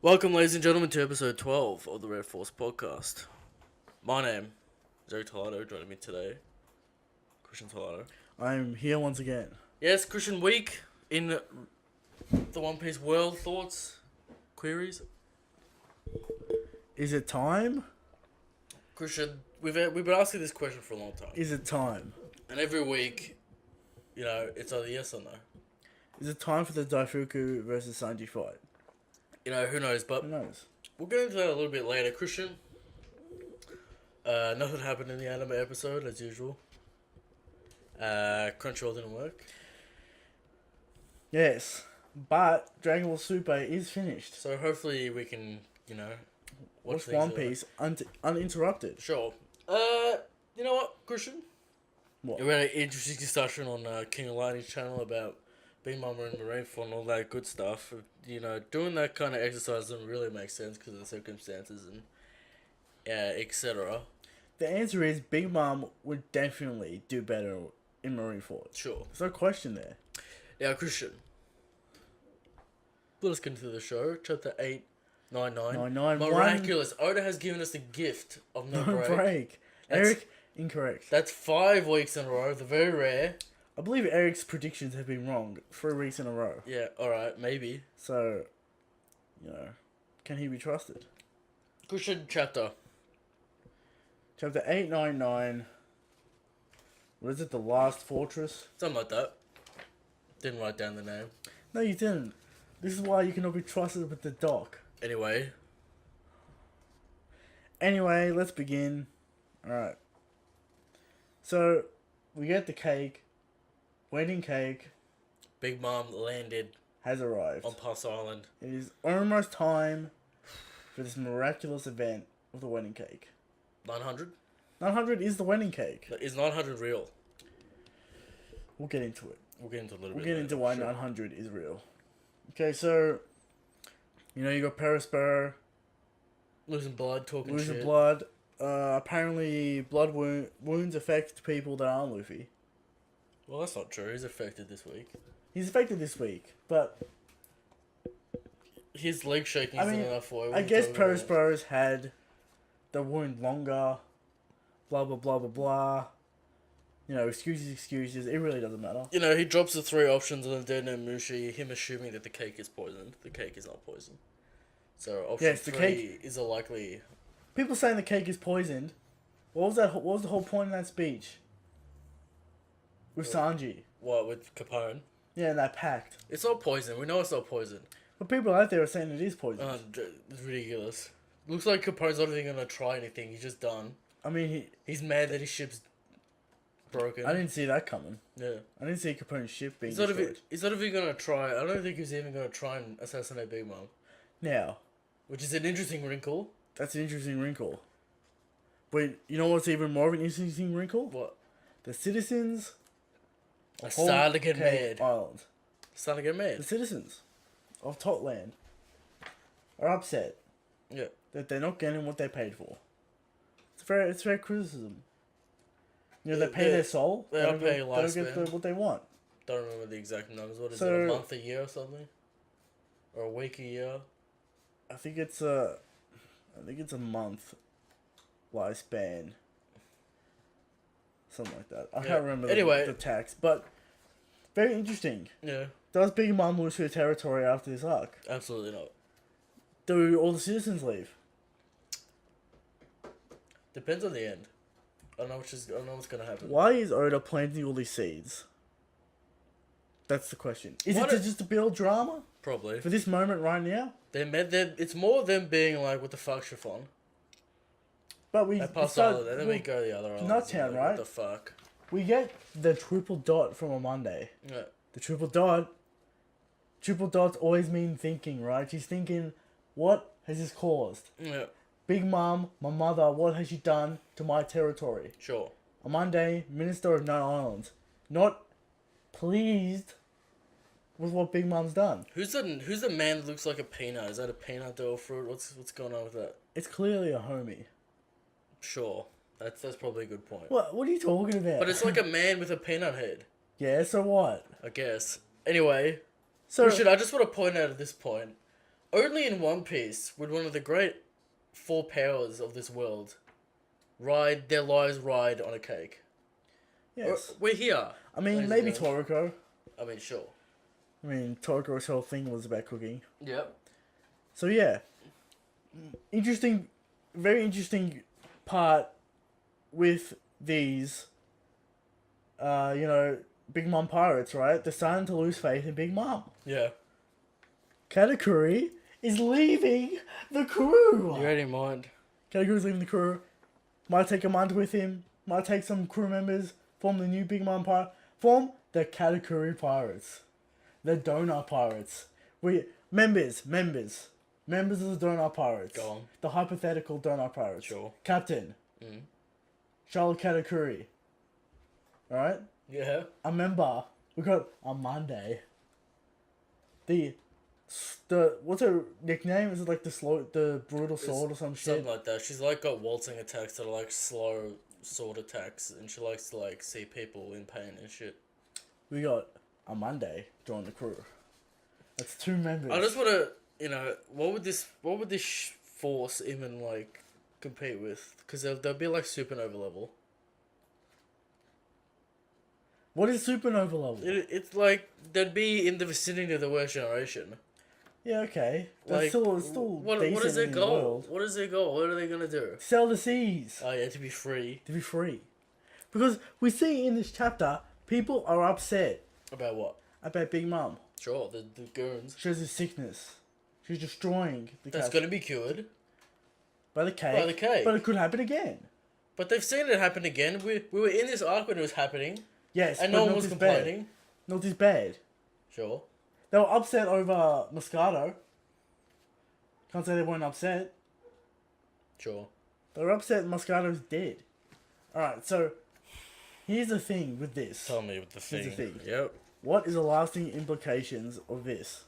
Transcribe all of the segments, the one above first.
Welcome, ladies and gentlemen, to episode 12 of the Red Force podcast. My name is Eric Tolado. Joining me today, Christian Tolado. I'm here once again. Yes, Christian week in the One Piece world. Thoughts, queries? Is it time? Christian, we've been asking this question for a long time. Is it time? And every week, it's either yes or no. Is it time for the Daifuku versus Sanji fight? Who knows, but Who knows? we'll get into that a little bit later. Christian, nothing happened in the anime episode, as usual. Crunchyroll didn't work. Yes, but Dragon Ball Super is finished. So hopefully we can, Watch One Piece uninterrupted. Sure. You know what, Christian? What? We had an interesting discussion on King of Lightning's channel about Big Mama and Marineford and all that good stuff. Doing that kind of exercise doesn't really make sense because of the circumstances and etc. The answer is Big Mom would definitely do better in Marineford. Sure. There's no question there. Yeah, Christian. Let us get into the show. Chapter 899. 991. Miraculous. Oda has given us the gift of no break. Eric, incorrect. That's 5 weeks in a row. They're very rare. I believe Eric's predictions have been wrong 3 weeks in a row. Yeah, alright, maybe. So, can he be trusted? Christian chapter. Chapter 899. What is it, The Last Fortress? Something like that. Didn't write down the name. No, you didn't. This is why you cannot be trusted with the doc. Anyway, Let's begin. Alright. So, we get the cake. Wedding cake Big Mom landed has arrived. on Pass Island. It is almost time for this miraculous event of the wedding cake. 900? 900 is the wedding cake. Is 900 real? We'll get into it. We'll get into a little We'll bit get into later, why sure. 900 is real. Okay, so, you got Perisper Losing blood, talking losing shit. blood. Apparently, blood wounds affect people that aren't Luffy. Well, that's not true. He's affected this week. He's affected this week, but His leg shaking isn't enough for him. I guess Perisper's had the wound longer, blah, blah, blah, blah, blah. Excuses. It really doesn't matter. He drops the 3 options on the dead no Mushi, him assuming that the cake is poisoned. The cake is not poisoned. So option 3 is a likely... People saying the cake is poisoned. What was the whole point of that speech? With Sanji. What, with Capone? Yeah, and that pact. It's not poison. We know it's not poison. But people out there are saying it is poison. It's ridiculous. Looks like Capone's not even going to try anything. He's just done. I mean, He's mad that his ship's broken. I didn't see that coming. Yeah. I didn't see Capone's ship being destroyed. He's not even going to try. I don't think he's even going to try and assassinate Big Mom. Now, Which is an interesting wrinkle. that's an interesting wrinkle. But you know what's even more of an interesting wrinkle? What? The citizens I'm of starting to get Whole Cake mad. Island. Starting to get The mad. citizens of Totland are upset Yeah. that they're not getting what they paid for. It's fair criticism. They pay their soul. They are don't paying get- they don't lifespan. get what they want. Don't remember the exact numbers. What is So- it? A month, a year, or something? Or a week, a year? I think it's a month lifespan. Something like that. I can't remember the tax, but very interesting. Yeah. Does Big Mom lose her territory after this arc? Absolutely not. Do all the citizens leave? Depends on the end. I don't know what's gonna happen. Why is Oda planting all these seeds? That's the question. Is it just to build drama Probably. for this moment right now? It's more them being like, what the fuck, Chiffon? But we That pass start- island, and then we go to the other island. Nuttown, right? What the fuck? we get the triple dot from a Monday. Yeah. The triple dots always mean thinking, right? She's thinking, what has this caused? Yeah. Big Mom, my mother, what has she done to my territory? Sure. On Monday, Minister of Nine Islands, not pleased with what Big Mom's done. Who's the man that looks like a peanut? Is that a peanut or a fruit? What's going on with that? It's clearly a homie. Sure. That's probably a good point. What are you talking about? But it's like a man with a peanut head, Yeah, so what? I guess. Anyway, So Christian, I just want to point out at this point, Only in One Piece would one of the great four powers of this world ride their lives ride on a cake. Yes. We're here. I mean, ladies maybe and gentlemen. Toriko. I mean, sure. I mean, Toriko's whole thing was about cooking. Yep. So yeah, interesting, very interesting part with these, Big Mom pirates, right? They're starting to lose faith in Big Mom. Yeah. Katakuri is leaving the crew. You ready in mind? Katakuri's leaving the crew. Might take a month with him. Might take some crew members. Form the new Big Mom pirate. Form the Katakuri Pirates. The Donut Pirates. Members of the Donut Pirates. Go on. The hypothetical Donut Pirates. Sure. Captain. Charlotte Katakuri. Alright? Yeah. A member. We got a Monday. The what's her nickname? Is it like the brutal sword or some shit? Something like that. She's like got waltzing attacks that are like slow sword attacks, and she likes to like see people in pain and shit. We got a Monday join the crew. That's 2 members. I just want to, what would this force even like compete with? Because they'll be like supernova level. What is supernova level? It's like they'd be in the vicinity of the worst generation. Yeah, okay. That's Like, still what decent is their in the goal? world. What is their goal? What are they gonna do? Sell the seas. Oh yeah, to be free. To be free. Because we see in this chapter, people are upset About what? about Big Mom. Sure, the goons. She has a sickness. She's destroying the That's castle. gonna be cured. By the cake. By the cake. But it could happen again. But they've seen it happen again. We were in this arc when it was happening, Yes, and but no one not was this complaining. bad. Not this bad. Sure. They were upset over Moscato. Can't say they weren't upset. Sure. They were upset Moscato's dead. Alright, so here's the thing with this. Tell me what the Here's thing. the thing. Yep. What is the lasting implications of this?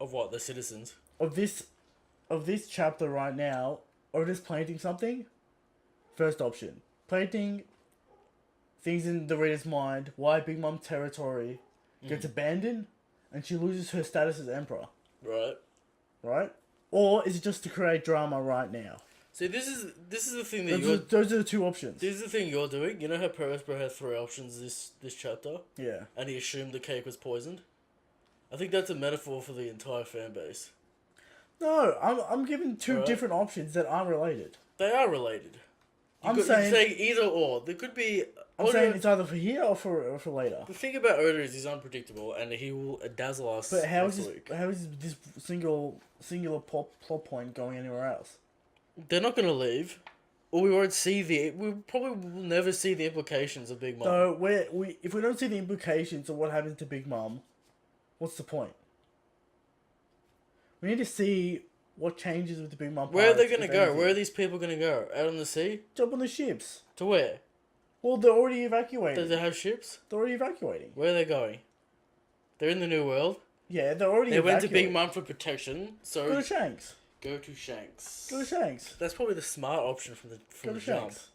Of what? The citizens. Of this chapter right now, Oda's planting something. First option. Planting things in the reader's mind why Big Mom territory gets abandoned and she loses her status as emperor. Right. Right? Or is it just to create drama right now? See, this is the thing that Those are the 2 options. This is the thing you're doing. You know how Perisbro had 3 options this chapter, Yeah. and he assumed the cake was poisoned. I think that's a metaphor for the entire fan base. No, I'm giving 2 Alright. different options that aren't related. They are related. I'm You saying say either or. There could be. I'm Oda, saying it's either for here or for later. the thing about Oda is he's unpredictable, and he will dazzle us. But how next is this? week. How is this singular plot point going anywhere else? They're not gonna leave, or we won't see the. We probably will never see the implications of Big Mom. So if we don't see the implications of what happens to Big Mom, what's the point? We need to see what changes with the Big Mom. Where are they pirates, gonna if go? anything. Where are these people gonna go? Out on the sea? Jump on the ships. To where? Well, they're already Do evacuating. they have ships? They're already evacuating. Where are they going? They're in the New World. Yeah, they're already They went to evacuating. Big Mom for protection, so Go to Shanks. go to Shanks. Go to Shanks. That's probably the smart option from Go the to jump. Shanks.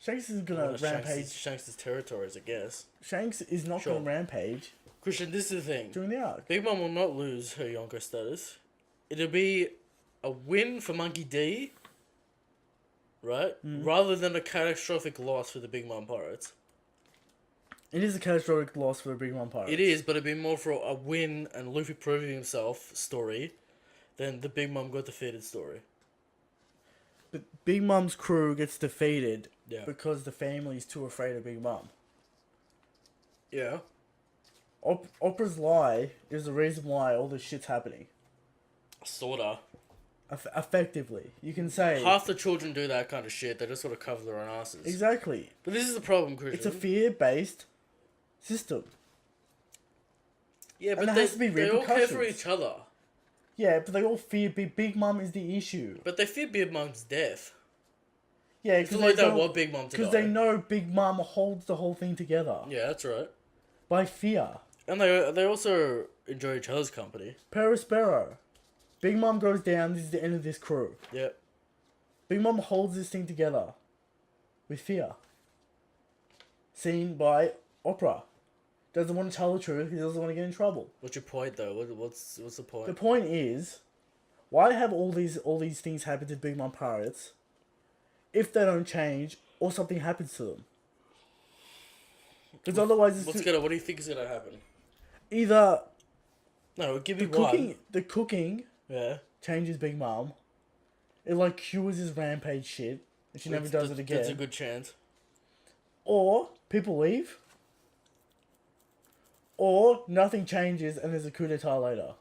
Shanks is gonna Well, rampage. Shanks' territories, I guess. Shanks is not Sure. gonna rampage Christian, this is the thing. during the arc. Big Mom will not lose her Yonko status. It'll be a win for Monkey D, right? Rather than a catastrophic loss for the Big Mom Pirates. It is a catastrophic loss for the Big Mom Pirates. It is, but it'd be more for a win and Luffy proving himself story than the Big Mom got defeated story. But Big Mom's crew gets defeated Yeah. because the family's too afraid of Big Mom. Yeah. Opera's lie is the reason why all this shit's happening. Sorta. Effectively, you can say Half the children do that kind of shit. They just sort of cover their own asses. exactly. But this is the problem, Christian. It's a fear-based system. Yeah, but there they, has to be they all care for repercussions. each other. Yeah, but they all fear Big Mom is the issue. But they fear Big Mom's death. Yeah, It's not like they want Big Mom to die. because they know Big Mom holds the whole thing together Yeah, that's right. by fear. And they also enjoy each other's company. Perospero. Big Mom goes down. This is the end of this crew. Yep. Big Mom holds this thing together with fear. Seen by Opera. Doesn't want to tell the truth. He doesn't want to get in trouble. What's your point, though? What's the The point? point is, Why have all these things happen to Big Mom pirates if they don't change or something happens to them? Because otherwise, What do you think is gonna happen? either No, give me the one. cooking Yeah. changes Big Mom. It like cures his rampage shit, and she never does it again. That's a good chance. Or people leave. Or nothing changes and there's a coup d'etat later.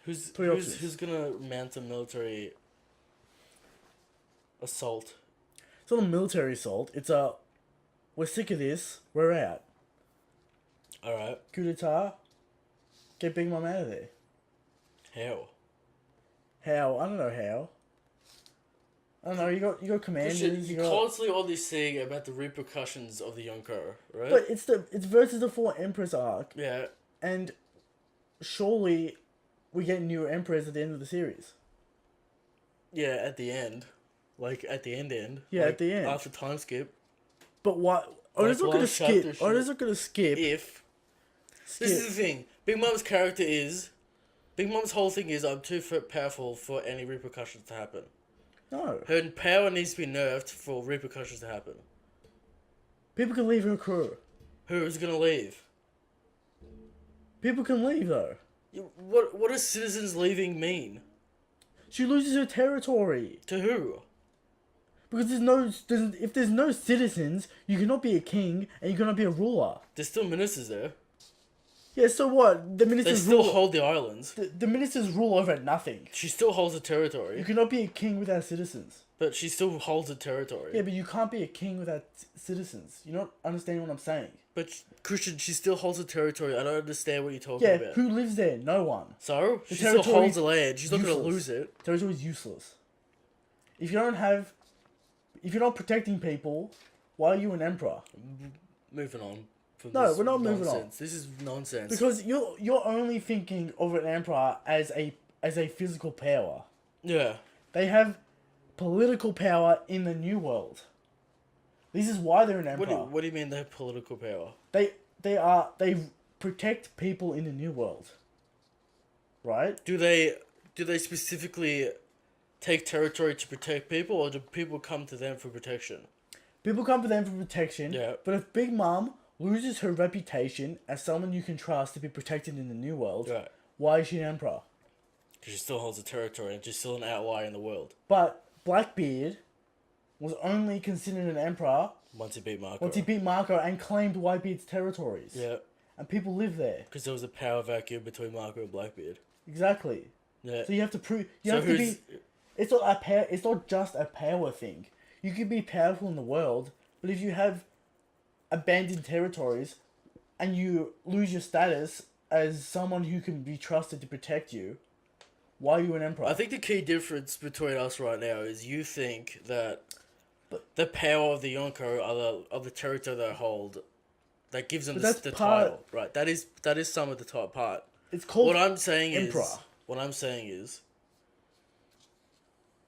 Who's gonna mount a military assault? It's not a military assault. It's a, we're sick of this. We're out. All right. Coup d'etat. Get Big Mom out of there. How? How? I don't know how. I don't know. You got commanders. You're constantly all this saying about the repercussions of the Yonko, right? But it's versus the 4 Empress arc, Yeah. and surely we get new Emperors at the end of the series. Yeah, at the end. Like, at the end. Yeah, like, at the end. After time skip. But what? Oda's not gonna skip. Oda's not gonna skip. This is the thing. Big Mom's character is... Big Mom's whole thing is, I'm too powerful for any repercussions to happen. No. Her power needs to be nerfed for repercussions to happen. People can leave her crew. Who's gonna leave? People can leave though. What does citizens leaving mean? She loses her territory. To who? Because if there's no citizens, you cannot be a king and you cannot be a ruler. There's still ministers there. Yeah, so what? The ministers They still hold the islands. The ministers rule over nothing. She still holds a territory. You cannot be a king without citizens. But she still holds a territory. Yeah, but you can't be a king without citizens. You're not understanding what I'm saying. But Christian, she still holds a territory. I don't understand what you're talking Yeah, about. who lives there? No one. So? The She still territory holds the land. She's not going to useless. lose it. Territory is useless. If you're not protecting people, why are you an emperor? Moving on. From No, this we're not moving on. nonsense. This is nonsense. Because you're only thinking of an emperor as a physical power. Yeah. They have political power in the New World. This is why they're an emperor. What do you mean they have political power? They protect people in the New World. Right? Do they specifically take territory to protect people, or do people come to them for protection? People come to them for protection. Yeah. But if Big Mom loses her reputation as someone you can trust to be protected in the New World, Right. why is she an emperor? Because she still holds a territory and she's still an outlier in the world. But Blackbeard was only considered an emperor Once he beat Marco. once he beat Marco and claimed Whitebeard's territories. Yeah. And people live there. Because there was a power vacuum between Marco and Blackbeard. Exactly. Yeah. So you have to prove. who's- It's not a power. It's not just a power thing. You can be powerful in the world, but if you have abandoned territories, and you lose your status as someone who can be trusted to protect you, why are you an emperor? I think the key difference between us right now is you think that the power of the Yonko are the territory they hold that gives them the title. Right. That is some of the top part. It's called What I'm saying is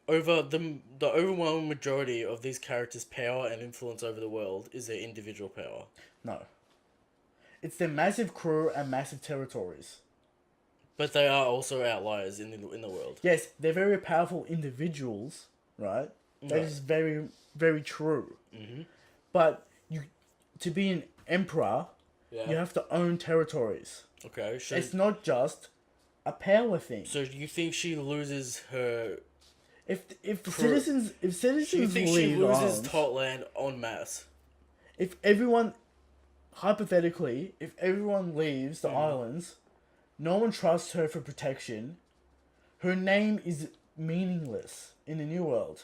over the overwhelming majority of these characters' power and influence over the world is their individual power. No. It's their massive crew and massive territories. But they are also outliers in the world. Yes, they're very powerful individuals, right? That is very, very true. Mm-hmm. But to be an emperor, you have to own territories. Okay, so It's not just a power thing. So you think she loses her? If citizens You think leave she the loses islands, tot land en masse? if everyone leaves the islands, no one trusts her for protection. Her name is meaningless in the New World.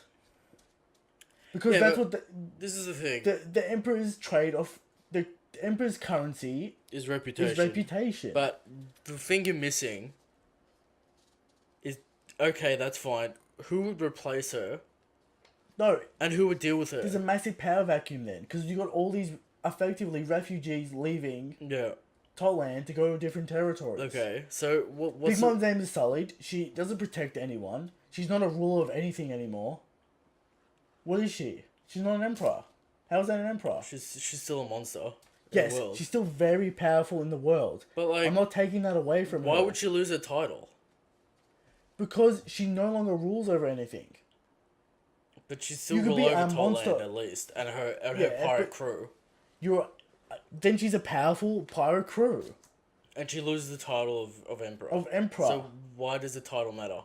Because that's what this is the thing. The emperor's trade-off, the emperor's currency Is reputation. But the thing you're missing is, okay, that's fine. Who would replace her? No, And who would deal with her? there's a massive power vacuum then, because you got all these effectively refugees leaving Yeah. Totland to go to different territories. Okay. So what's Big Mom's name is Sullied. She doesn't protect anyone. She's not a ruler of anything anymore. What is she? She's not an emperor. How is that an emperor? She's still a monster. Yes, the world. she's still very powerful in the world. But like, I'm not taking that away from her. why would she lose her title? Because she no longer rules over anything. But she still You could rule be over a monster. Thailand at least, and her Yeah, pirate but- crew. You're, then she's a powerful pirate crew And she loses the title of emperor. of emperor. So why does the title matter?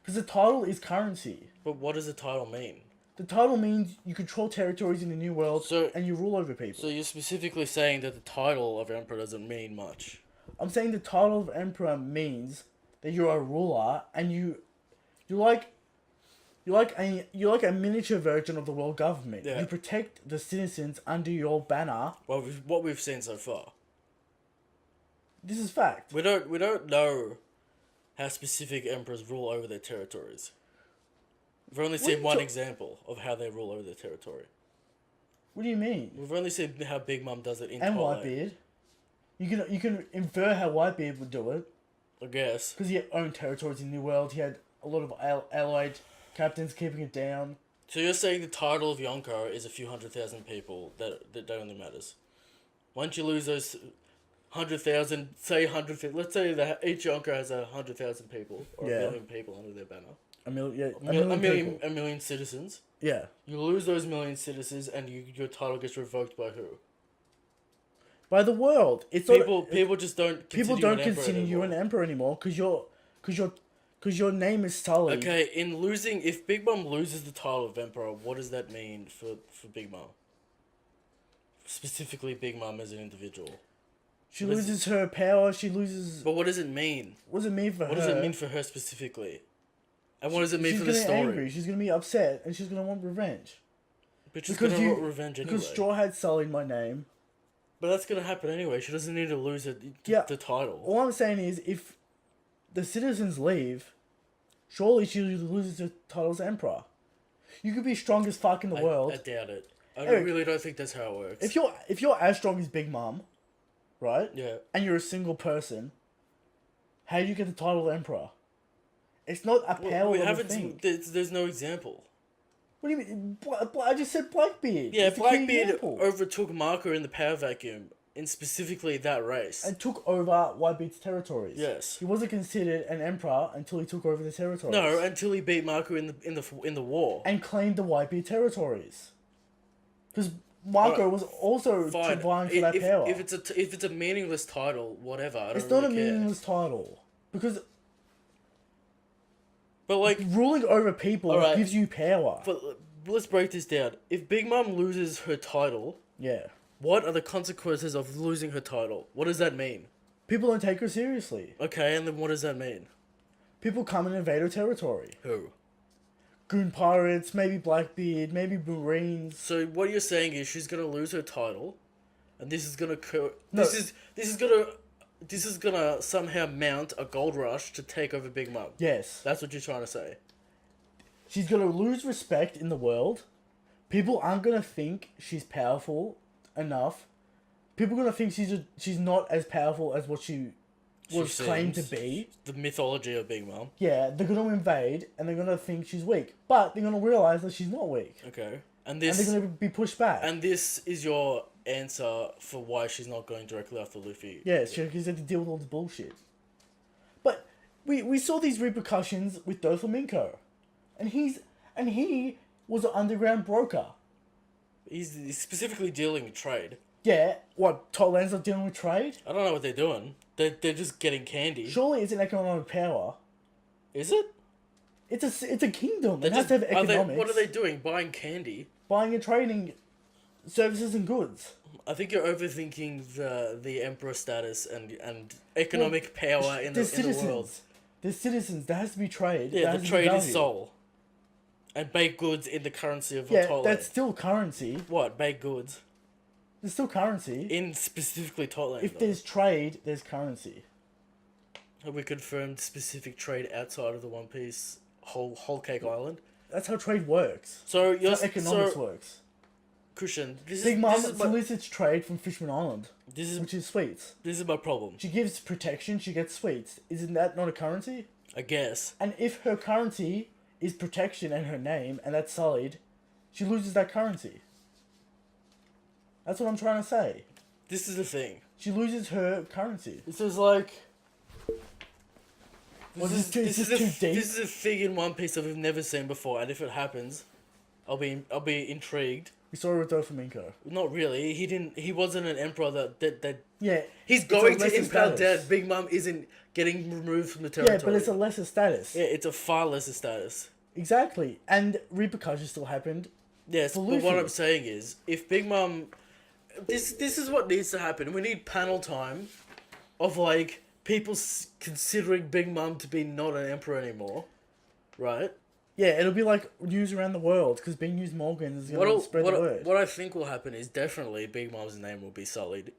Because the title is currency. But what does the title mean? The title means you control territories in the New World So- and you rule over people. So you're specifically saying that the title of emperor doesn't mean much. I'm saying the title of emperor means that you're a ruler and you're like a miniature version of the world government. Yeah. You protect the citizens under your banner. Well, what we've seen so far, This is fact. we don't know how specific emperors rule over their territories. We've only What seen you one ta- example of how they rule over their territory. What do you mean? We've only seen how Big Mum does it in And Thailand. Whitebeard. You can infer how Whitebeard would do it I guess. because he owned territories in the New World. He had a lot of allied captains keeping it down. So you're saying the title of Yonko is a few 100,000 people that only matters. Once you lose those 100,000, say 100, let's say that each Yonko has 100,000 people or Yeah. a million people under their banner. A million people. A million citizens. Yeah. You lose those million citizens, and your title gets revoked by who? By the world. It's People just don't. people consider don't you an emperor consider you an anymore. emperor anymore because your name is sullied. Okay, if Big Mom loses the title of emperor, what does that mean for Big Mom? Specifically, Big Mom as an individual. She What is- loses her power. She loses. But what does it mean? What does it mean for her? What does it mean for her specifically? And what does it mean She's for the gonna story? be angry. She's gonna be upset, and she's gonna want revenge. But she's Because gonna you- want revenge anyway. Because Straw had sullied my name. But that's gonna happen anyway. She doesn't need to lose Yeah. the title. All I'm saying is, if the citizens leave, surely she loses the title as emperor. You could be strong as fuck in the world. I doubt it. I Eric, really don't think that's how it works. If you're as strong as Big Mom, right? Yeah. And you're a single person, how do you get the title of emperor? It's not a power we level haven't. thing. There's no example. What do you mean? I just said Blackbeard. Yeah, It's the key Blackbeard example. overtook Marco in the power vacuum in specifically that race. And took over Whitebeard's territories. Yes. He wasn't considered an emperor until he took over the territories. No, until he beat Marco in the war. And claimed the Whitebeard territories. Because Marco Alright, was also Fine. vying for that power. If it's a meaningless title, whatever. I don't It's really not a care. meaningless title. Because But like, ruling over people Alright. gives you power. but let's break this down. If Big Mom loses her title, Yeah. what are the consequences of losing her title? What does that mean? People don't take her seriously. Okay, and then what does that mean? People come and invade her territory. Who? Goon pirates, maybe Blackbeard, maybe Marines. So what you're saying is she's gonna lose her title, and this is gonna No. this is gonna somehow mount a gold rush to take over Big Mom. Yes. That's what you're trying to say. She's gonna lose respect in the world. People aren't gonna think she's powerful enough. People are gonna think she's not as powerful as what she was She claimed to seems- be. The mythology of Big Mom. Yeah, they're gonna invade and they're gonna think she's weak, but they're gonna realize that she's not weak, Okay, and they're gonna be pushed back. and this is your answer for why she's not going directly after Luffy. Yeah, she has to deal with all this bullshit. But we saw these repercussions with Doflamingo, and he was an underground broker. He's specifically dealing with trade. Yeah, what Thailand's not dealing with trade? I don't know what they're doing. They're just getting candy. Surely it's an economic power. Is it? It's a kingdom. It They're has to have are they- economics. what are they doing? Buying candy? Buying and trading services and goods. I think you're overthinking the emperor status and economic power in the world. There's citizens. There has to be trade. Yeah, There the has to be trade is value. soul. And baked goods in the currency of Yeah, Thailand. that's still currency. What, baked goods? There's still currency. In specifically Thailand. If though. there's trade, there's currency. Have we confirmed specific trade outside of the One Piece whole cake island? That's how trade works. So you're That's how economics so, works. Christian, Big Mom this is my, solicits trade from Fishman Island, this is which is sweets. this is my problem. She gives protection, she gets sweets. Isn't that not a currency? I guess. And if her currency is protection and her name, and that's sullied, she loses that currency. That's what I'm trying to say. This is the thing. She loses her currency. This is like. Was This this is too deep? this is a thing in One Piece that we've never seen before, and if it happens, I'll be intrigued. We saw it with Doflamingo. Not really. He wasn't an emperor that Yeah. he's it's a going to lesser impel status. dead. Big Mom isn't getting removed from the territory. Yeah, but it's a lesser status. Yeah, it's a far lesser status. Exactly. And repercussions still happened. Yes, For but what Luffy. I'm saying is, if Big Mom, this is what needs to happen. We need panel time, of like people considering Big Mom to be not an emperor anymore, right? Yeah, it'll be like news around the world because Big News Morgan is going to spread the word. What I think will happen is definitely Big Mom's name will be sullied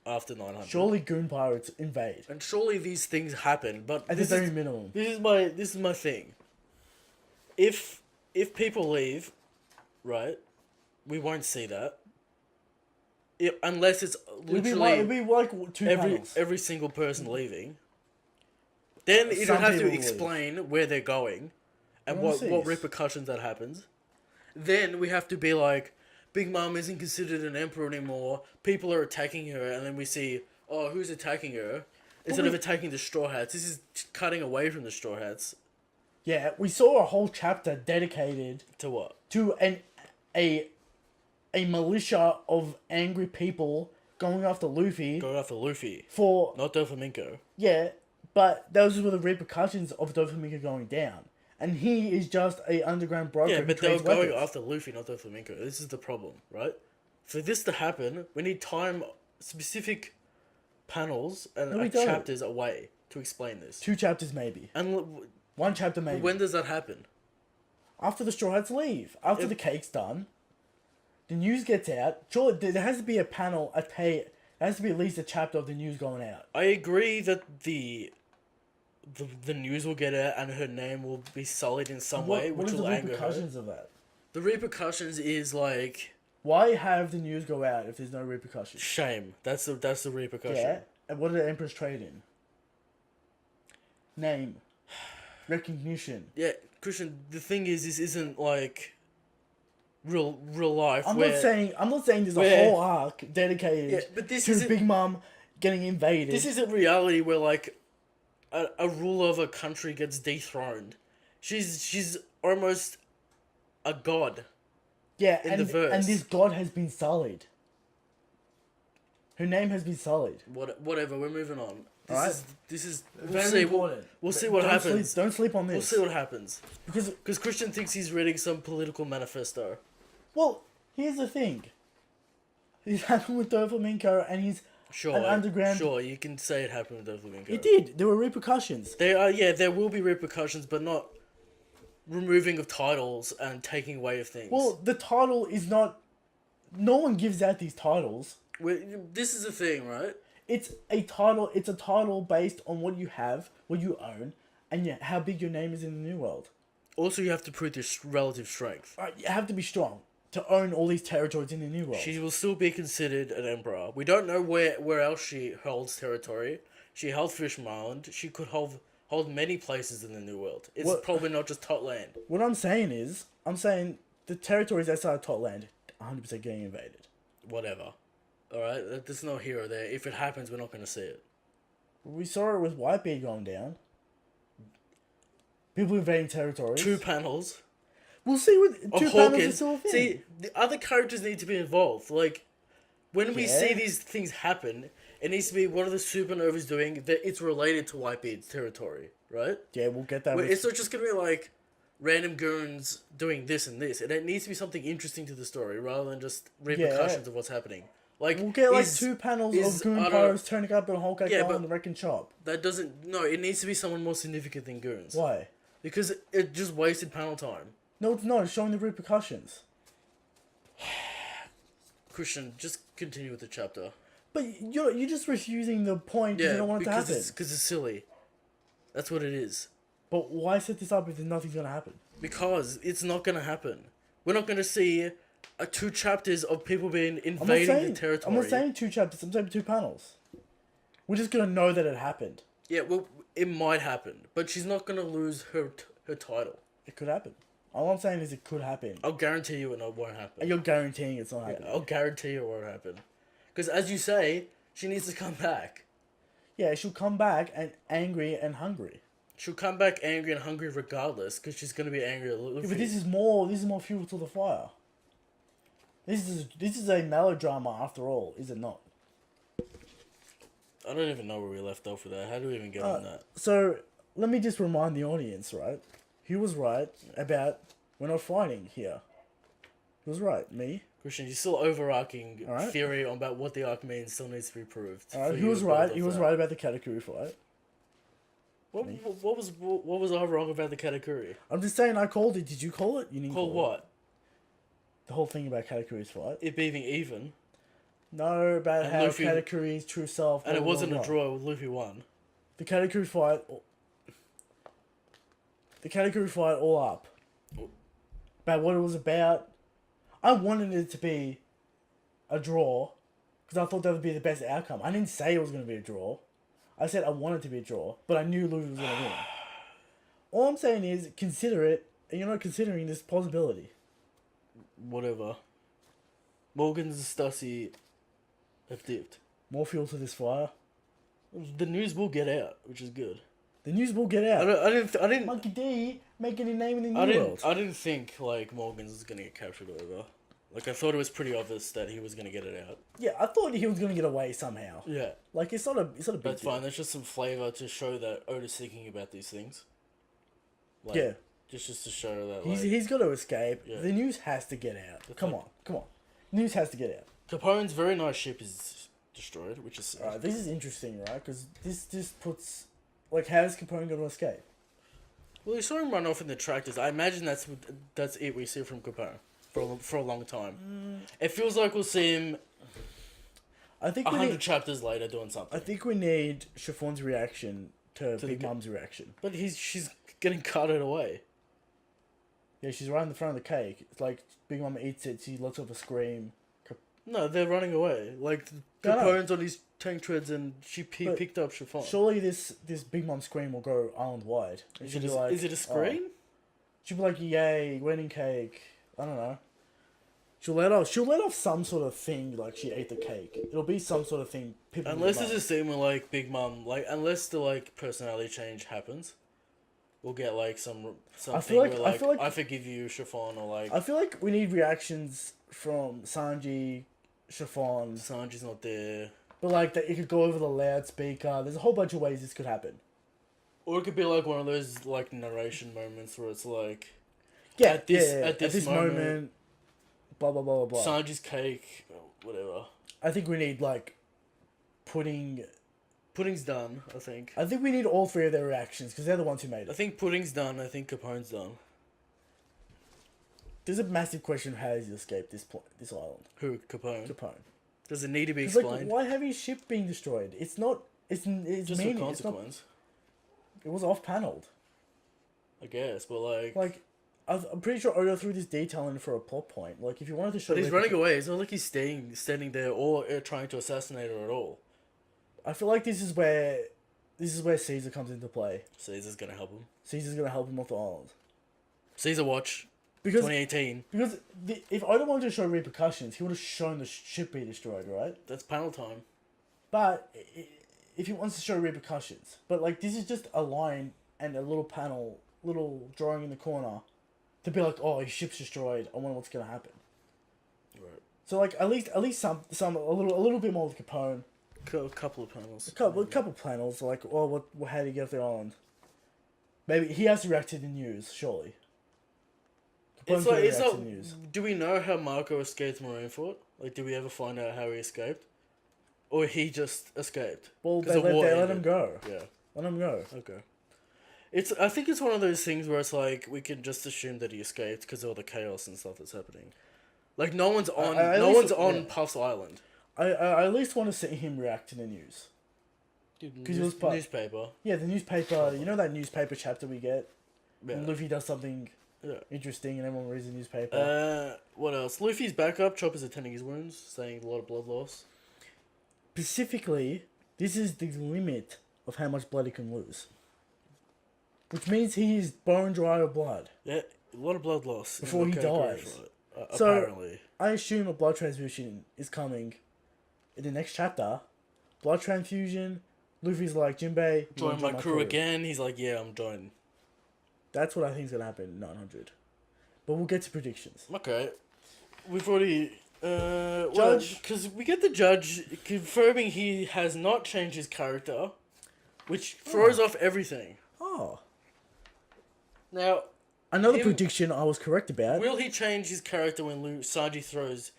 after 900. Surely Goon Pirates invade. And surely these things happen, but At the very minimum. this is my thing. If people leave, right, we won't see that. Unless it's literally It'll be like two panels. every single person leaving. Then it'll Some have to people will explain where they're going and what Overseas. repercussions that happens. Then we have to be like, Big Mom isn't considered an emperor anymore. People are attacking her, and then we see, oh, who's attacking her? Instead of attacking the Straw Hats, this is cutting away from the Straw Hats. Yeah, we saw a whole chapter dedicated To what? to a militia of angry people going after Luffy Going after Luffy, for not Doflamingo. yeah, but those were the repercussions of Doflamingo going down, and he is just a underground broker. Yeah, who but they were trades going weapons. after Luffy, not Doflamingo. This is the problem, right? For this to happen, we need specific panels and No, we don't. chapters away to explain this. 2 chapters maybe, And 1 chapter maybe. when does that happen? After the Straw Hats leave, after the cake's done, the news gets out. Sure, there has to be a panel, there has to be at least a chapter of the news going out. I agree that the news will get out and her name will be sullied in some way, What which are the will anger her. repercussions of that? The repercussions is like Why have the news go out if there's no repercussions? shame. That's the repercussion. Yeah, and what do the emperors trade in? Name, recognition. Yeah, Christian. The thing is, this isn't like real life. I'm where, not saying there's a where- whole arc dedicated Yeah, but this to isn't- Big Mom getting invaded. This isn't reality where like a ruler of a country gets dethroned. She's almost a god. yeah, in the verse. and this god has been sullied. Her name has been sullied. Whatever. We're moving on. Alright. This is. We'll Very see. important. We'll see what happens. Don't sleep on We'll this. see what happens. Because Christian thinks he's reading some political manifesto. well, here's the thing. This happened with Doflamingo, and he's Sure. an underground. Sure, you can say it happened with Doflamingo. It did. There were repercussions. There will be repercussions, but not removing of titles and taking away of things. Well, the title is not. No one gives out these titles. This is the thing, right? It's a title. It's a title based on what you have, what you own, and how big your name is in the New World. Also, you have to prove your relative strength. You have to be strong to own all these territories in the New World. She will still be considered an emperor. We don't know where else she holds territory. She held Fishman Island. She could hold many places in the New World. It's probably not just Totland. What I'm saying is, the territories outside of Totland, 100% getting invaded. Whatever. Alright? There's no hero there. If it happens, we're not going to see it. We saw it with Whitebeard going down. People invading territories. 2 panels. We'll see with Of 2 panels is Hawkins. still a thing. See, the other characters need to be involved. Like, when we Yeah. see these things happen, it needs to be what are the supernovas doing that it's related to Whitebeard's territory, right? Yeah, we'll get that. It's not just gonna be like random goons doing this and this. It needs to be something interesting to the story rather than just repercussions of what's happening. Like We'll get like is- 2 panels is- of Goon I don't- Pirates turning up in a whole cake Yeah, on but- the wrecking shop. That doesn't. No, it needs to be someone more significant than goons. Why? Because it just wasted panel time. No, it's not. It's showing the repercussions. Christian, just continue with the chapter. But you're just refusing the point because Yeah, you don't want it to happen. because it's silly. That's what it is. But why set this up if nothing's gonna happen? Because it's not gonna happen. We're not gonna see 2 chapters of people being I'm not invading saying. the territory. I'm not saying 2 chapters. I'm saying 2 panels. We're just gonna know that it happened. Yeah, well, it might happen, but she's not gonna lose her title. It could happen. All I'm saying is it could happen. I'll guarantee you it won't happen. You're guaranteeing it's not happening. I'll guarantee you it won't happen. Because as you say, she needs to come back. Yeah, she'll come back and angry and hungry. She'll come back angry and hungry regardless, because she's gonna be angry at Luffy. Yeah, but this is more fuel to the fire. This is a melodrama after all, is it not? I don't even know where we left off with that. How do we even get on that? So let me just remind the audience, right? He was right about we're not fighting here. He was right. Me. Christian, you're still overarching Alright. theory on about what the arc means still needs to be proved. He was right. He was right about the Katakuri fight. What was I wrong about the Katakuri? I'm just saying I called it. Did you call it? You didn't Call call what? It. The whole thing about Katakuri's fight. It being even. No, about And how Luffy- Katakuri's true self. And it blah, wasn't blah, a blah. draw, Luffy won. The Katakuri fight. The Katakuri fight all up. About what it was about. I wanted it to be a draw because I thought that would be the best outcome. I didn't say it was going to be a draw. I said I wanted it to be a draw, but I knew Luffy was going to win. All I'm saying is consider it, and you're not considering this possibility. Whatever. Morgan's and Stussy have dipped. More fuel to this fire. The news will get out, which is good. The news will get out. I didn't. Monkey D making a name in the new world. I didn't think like Morgan's was gonna get captured or whatever. Like I thought it was pretty obvious that he was gonna get it out. Yeah, I thought he was going to get away somehow. Yeah, Like it's not a big that's deal. fine. That's just some flavor to show that Oda's thinking about these things. Like, Yeah. Just to show that He's got to escape. Yeah. The news has to get out. Come like- on. News has to get out. Capone's very nice ship is destroyed, which is sad. Alright, this is interesting, right? Because this just puts... Like, how is Capone going to escape? Well, you saw him run off in the tractors. I imagine that's it we see from Capone for a long time. It feels like we'll see him I think 100 chapters later doing something. I think we need Chiffon's reaction to Big Mom's reaction. But she's getting carted away. Yeah, she's right in the front of the cake. It's like Big Mom eats it, she lets off a scream. No, they're running away. Like No, no. Capone's on his tank treads and he But picked up Chiffon. Surely this Big Mom scream will go island wide. And Is she'll it, be a, like, is it a scream? oh. She'll be like, yay, wedding cake. I don't know. She'll let off some sort of thing like she ate the cake. It'll be some sort of thing. People Unless will there's a scene where like Big Mom, like unless the like personality change happens, we'll get like something feel like- where I like feel like- I forgive you, Chiffon, or like I feel like we need reactions from Sanji, Chiffon, Sanji's not there. but like that it could go over the loudspeaker. There's a whole bunch of ways this could happen. Or it could be like one of those like narration moments where it's like Yeah, At this moment, blah blah blah blah blah. Sanji's cake, whatever. I think we need like Pudding's done, I think. I think we need all three of their reactions because they're the ones who made I it. think Pudding's done. I think Capone's done. There's a massive question of how does he escape this island? Who? Capone. Capone. Does it need to be 'Cause, explained? like, why have his ship being destroyed? It's not. It's Just meaning. for It's not, consequence, it was off paneled. I guess. But like, Like, I'm pretty sure Oda threw this detail in for a plot point. Like, if you wanted to show, but he's running away. It's not like he's standing there or trying to assassinate her at all. I feel like this is where Caesar comes into play. Caesar's gonna help him. Caesar's gonna help him off the island Caesar watch. because 2018. if Oda wanted to show repercussions, he would have shown the ship be destroyed, right? That's panel time. But if he wants to show repercussions, but like this is just a line and a little panel, little drawing in the corner, to be like, oh, his ship's destroyed. I wonder what's gonna happen. Right. So like at least some a little bit more with Capone. A couple of panels. A couple panels like, oh, how did he get off the island? Maybe he has to react to the news, surely. Capone's gonna It's react to not. the news. Do we know how Marco escaped Marineford? Like, did we ever find out how he escaped, or he just escaped? Well, 'Cause they the war let him ended. go. Yeah. Let him go. Okay. I think it's one of those things where it's like we can just assume that he escaped because of all the chaos and stuff that's happening. Like no one's on at least- on yeah. Puff's Island. I at least want to see him react to the news. Because it was part- newspaper. Yeah, the newspaper. You know that newspaper chapter we get Yeah. when Luffy does something Yeah. interesting and everyone reads the newspaper. What else? Luffy's backup. Chopper's attending his wounds, saying a lot of blood loss. Specifically, this is the limit of how much blood he can lose. Which means he is bone dry of blood. Yeah, a lot of blood loss Before he Okay, dies. right. So- Apparently. I assume a blood transfusion is coming in the next chapter, blood transfusion. Luffy's like, Jinbei, you Join wanna my crew again. He's like, yeah, I'm joining. That's what I think is gonna happen in 900. But we'll get to predictions. Okay. We've already... Judge. Because we get the judge confirming he has not changed his character, which throws off everything. Oh, Now, another prediction I was correct about. will he change his character when Sanji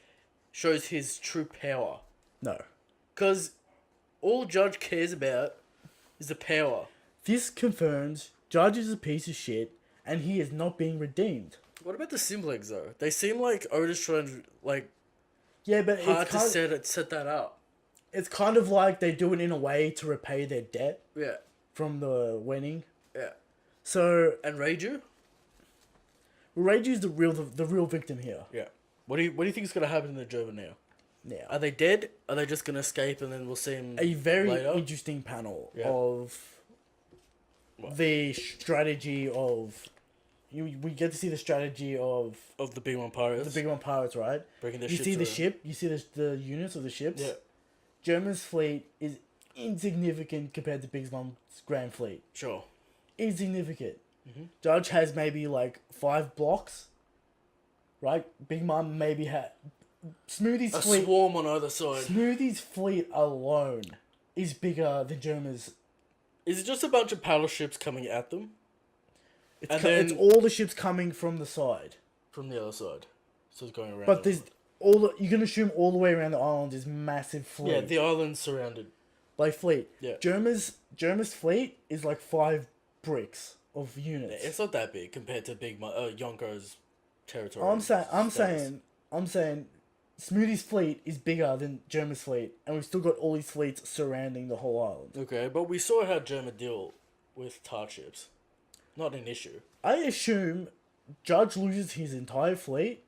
shows his true power? No. Because all Judge cares about is the power. This confirms Judge is a piece of shit, and he is not being redeemed. What about the Simplex though? They seem like Oda's trying to Yeah, but hard to set that up. It's kind of like they do it in a way to repay their debt Yeah, from the winning. yeah. So And Reiju? Reiju's the real victim here. Yeah. What do you think is gonna happen in the German now? Now, Are they dead? Are they just gonna escape and then we'll see him a very later? interesting panel Yeah. of What? the strategy of we get to see the strategy of Of the Big One Pirates. the Big One Pirates, right? Breaking their You ships see the around. ship, you see the units of the ships. Yeah, German's fleet is insignificant compared to Big Mom's Grand Fleet. sure. Insignificant. Mm-hmm. Judge has maybe like 5 blocks, right? Big Mom maybe had Smoothie's A fleet. swarm on either side. Smoothie's fleet alone is bigger than Germa's. Is it just a bunch of paddle ships coming at them? It's, And it's then- all the ships coming from the side, From the other side. So it's going around. but there's you can assume all the way around the island is massive fleet. Yeah, the island's surrounded. like fleet. Yeah. Germa's fleet is like 5 bricks of units. It's not that big compared to Yonko's territory. I'm status. saying, Smoothie's fleet is bigger than Germa's fleet, and we've still got all these fleets surrounding the whole island. Okay, but we saw how German deal with tar ships. Not an issue. I assume Judge loses his entire fleet,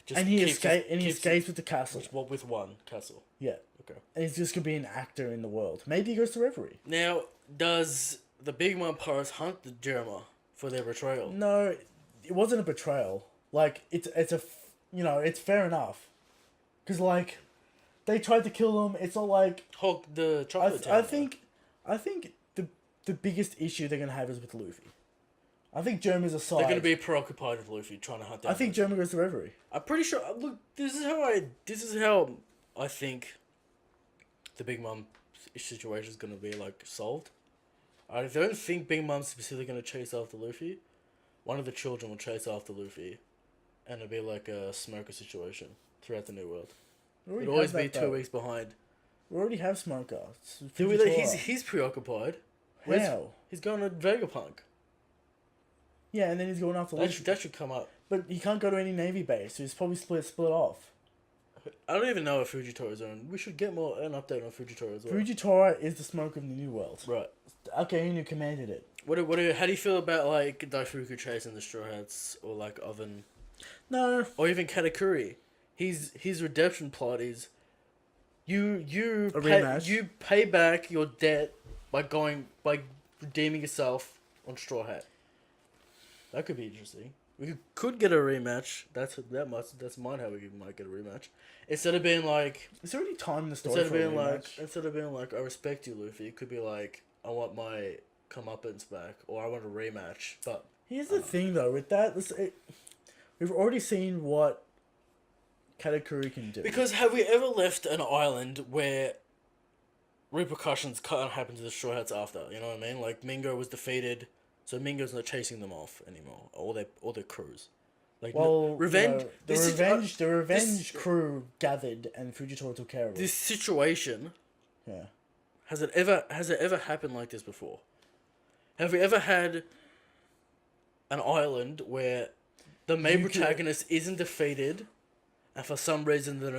Just and he keeps- escapes with the castle. with one castle. Yeah, Okay. and he's just gonna be an actor in the world. Maybe he goes to Reverie. Now, does the Big Mom Pirates hunt the Germa for their betrayal? No, it wasn't a betrayal. Like it's it's fair enough, because like they tried to kill him. It's not like Hulk the chocolate I town, think the biggest issue they're gonna have is with Luffy. I think Germa's aside. they're going to be preoccupied with Luffy trying to hunt down. I think Germa goes to Reverie. I'm pretty sure. Look, this is how I think the Big Mom situation is going to be like solved. I don't think Big Mom's specifically going to chase after Luffy. One of the children will chase after Luffy, and it'll be like a smoker situation throughout the New World. We already It'll always have be that, 2 though. weeks behind. We already have Smoker. It's He's preoccupied. How? He's going to Vegapunk. Yeah, and then he's going after Luffy. That should come up. But he can't go to any Navy base, so he's probably split off. I don't even know if Fujitori's on. We should get an update on Fujitora as well. Fujitora is the smoke of the New World. Right. Akainu commanded it. How do you feel about like Daifuku chasing the Straw Hats or like Oven No, or even Katakuri? His redemption plot is you rematch. pay back your debt by redeeming yourself on Straw Hat. That could be interesting. We could get a rematch. That's mine how we might get a rematch. Instead of being like is there any time in the story for a rematch? instead of being like I respect you, Luffy, it could be like I want my comeuppance back or I want a rematch. But Here's the thing, though, with that, we've already seen what Katakuri can do. because have we ever left an island where repercussions can't happen to the Straw Hats after? You know what I mean? Like Mingo was defeated, so Mingo's not chasing them off anymore. All their crews. Like Well, revenge. the revenge crew gathered and Fujitora took care of it. This situation Yeah. has it ever happened like this before? Have we ever had an island where the main protagonist isn't defeated, and for some reason they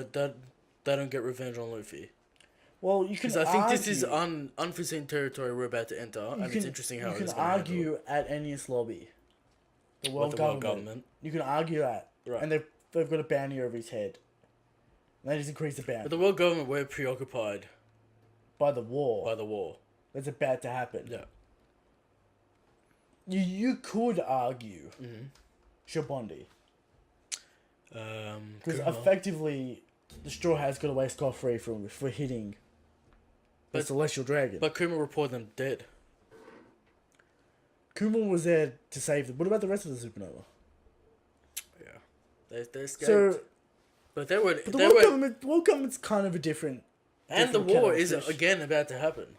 don't get revenge on Luffy? Well, you can Because I think this is argue- unforeseen territory we're about to enter, and it's interesting how you can it's going to argue at Enies Lobby, the world the government. world government. You can argue that, Right. and they've got a bounty over his head. And they just increase the bounty But the world government were preoccupied by the war by the war. that's about to happen. Yeah. You could argue Mm-hmm. Shabondi because Kuma. effectively the Straw Hats got away scot-free for hitting the Celestial Dragon. But Kuma reported them dead. Kuma was there to save them. What about the rest of the supernova? Yeah. They escaped. So, but they were... but the world government's kind of a different... And the war is again about to happen.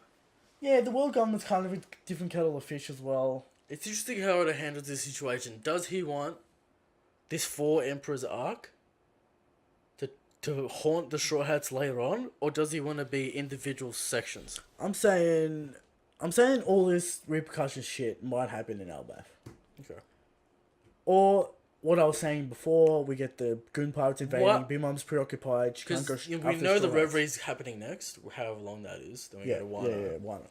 Yeah, the world government's kind of a different kettle of fish as well. It's interesting how Oda handles this situation. Does he want this 4 Emperors arc to haunt the Straw Hats later on, or does he want to be individual sections? I'm saying all this repercussion shit might happen in Elbaf. Okay. Or what I was saying before, we get the Goon Pirates invading, Big Mom's preoccupied, she can't go we know the Reveries happening next, however long that is. Then we go to Wano. Wano.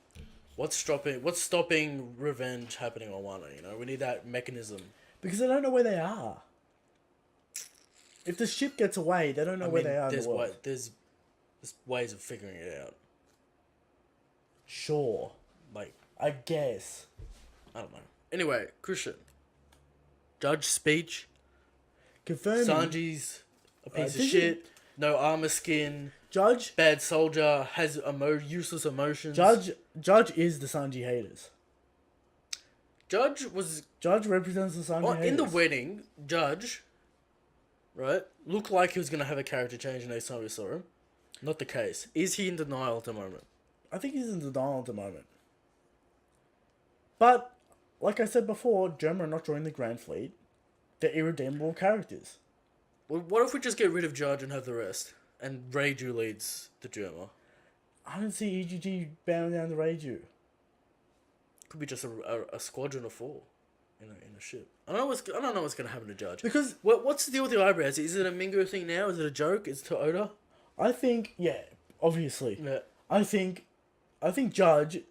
What's stopping revenge happening on Wano, you know? We need that mechanism. Because they don't know where they are. If the ship gets away, they don't know where they are in the world. There's ways of figuring it out. Sure. Like, I guess. I don't know. Anyway, Christian. Judge speech. Confirming. Sanji's a piece of shit. No armor skin. Judge. Bad soldier. Has useless emotions. Judge is the Sanji haters. Judge represents the Sanji haters. In the wedding, Judge, right, looked like he was going to have a character change next time we saw him. Not the case. Is he in denial at the moment? I think he's in denial at the moment. But, like I said before, Germa are not joining the Grand Fleet. They're irredeemable characters. Well, what if we just get rid of Judge and have the rest? And Reiju leads the Germa. I don't see EGG bowing down to Reiju. Could be just a squadron of 4 in a ship. I don't know what's going to happen to Judge. Because what's the deal with the eyebrows? Is it a Mingo thing now? Is it a joke? Is it to Oda? I think, yeah, obviously. Yeah. I think Judge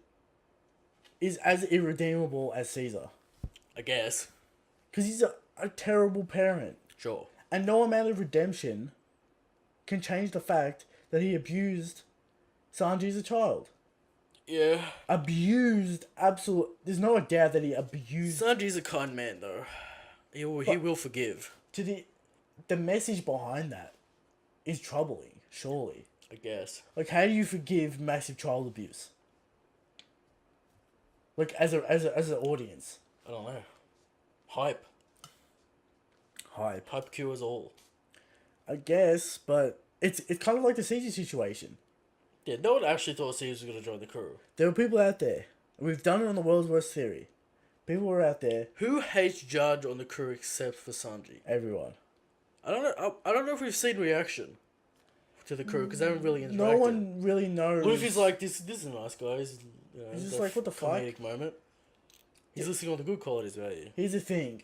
is as irredeemable as Caesar. I guess. Because he's a terrible parent. Sure. And no amount of redemption can change the fact that he abused Sanji as a child. Yeah. Abused, there's no doubt that he abused... Sanji's a kind man, though. He will forgive. To the message behind that is troubling, surely. I guess. Like, how do you forgive massive child abuse? Like, as an audience. I don't know. Hype. Hype cures all. I guess, but it's kind of like the CG situation. Yeah, no one actually thought Caesar was going to join the crew. There were people out there. We've done it on the World's Worst Theory. People were out there. Who hates Judge on the crew except for Sanji? Everyone. I don't know if we've seen reaction to the crew because they haven't really interacted. No one really knows. Luffy's like, this is a nice guy. He's just like, what the fuck? Comedic moment. He's listing all the good qualities about you. Here's the thing.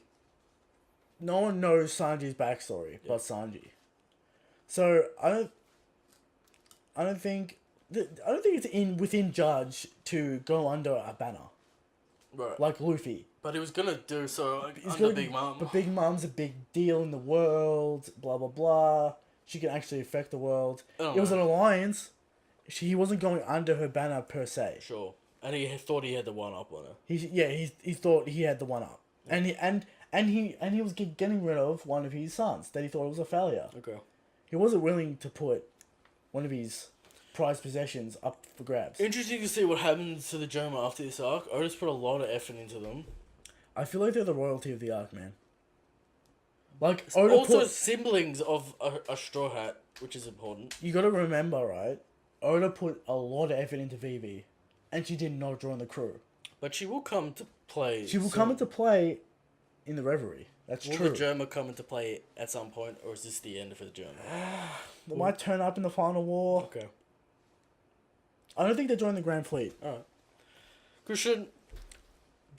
No one knows Sanji's backstory but Sanji. So I don't think it's within Judge to go under a banner. Right. Like Luffy. But he was gonna do so under Big Mom. But Big Mom's a big deal in the world, blah blah blah. She can actually affect the world. It was an alliance. He wasn't going under her banner per se. Sure. And he thought he had the one up on her. He thought he had the one up. Yeah. And he was getting rid of one of his sons that he thought was a failure. Okay. He wasn't willing to put one of his prized possessions up for grabs. Interesting to see what happens to the Germa after this arc. Otis put a lot of effort into them. I feel like they're the royalty of the arc, man. Like also siblings of a Straw Hat, which is important. You got to remember, right? Oda put a lot of effort into Vivi, and she did not join the crew. But she will come to play. She will come into play in the Reverie. That's true. Will the Germa come into play at some point, or is this the end for the Germa? They might turn up in the final war. Okay. I don't think they join the Grand Fleet. Alright. Christian,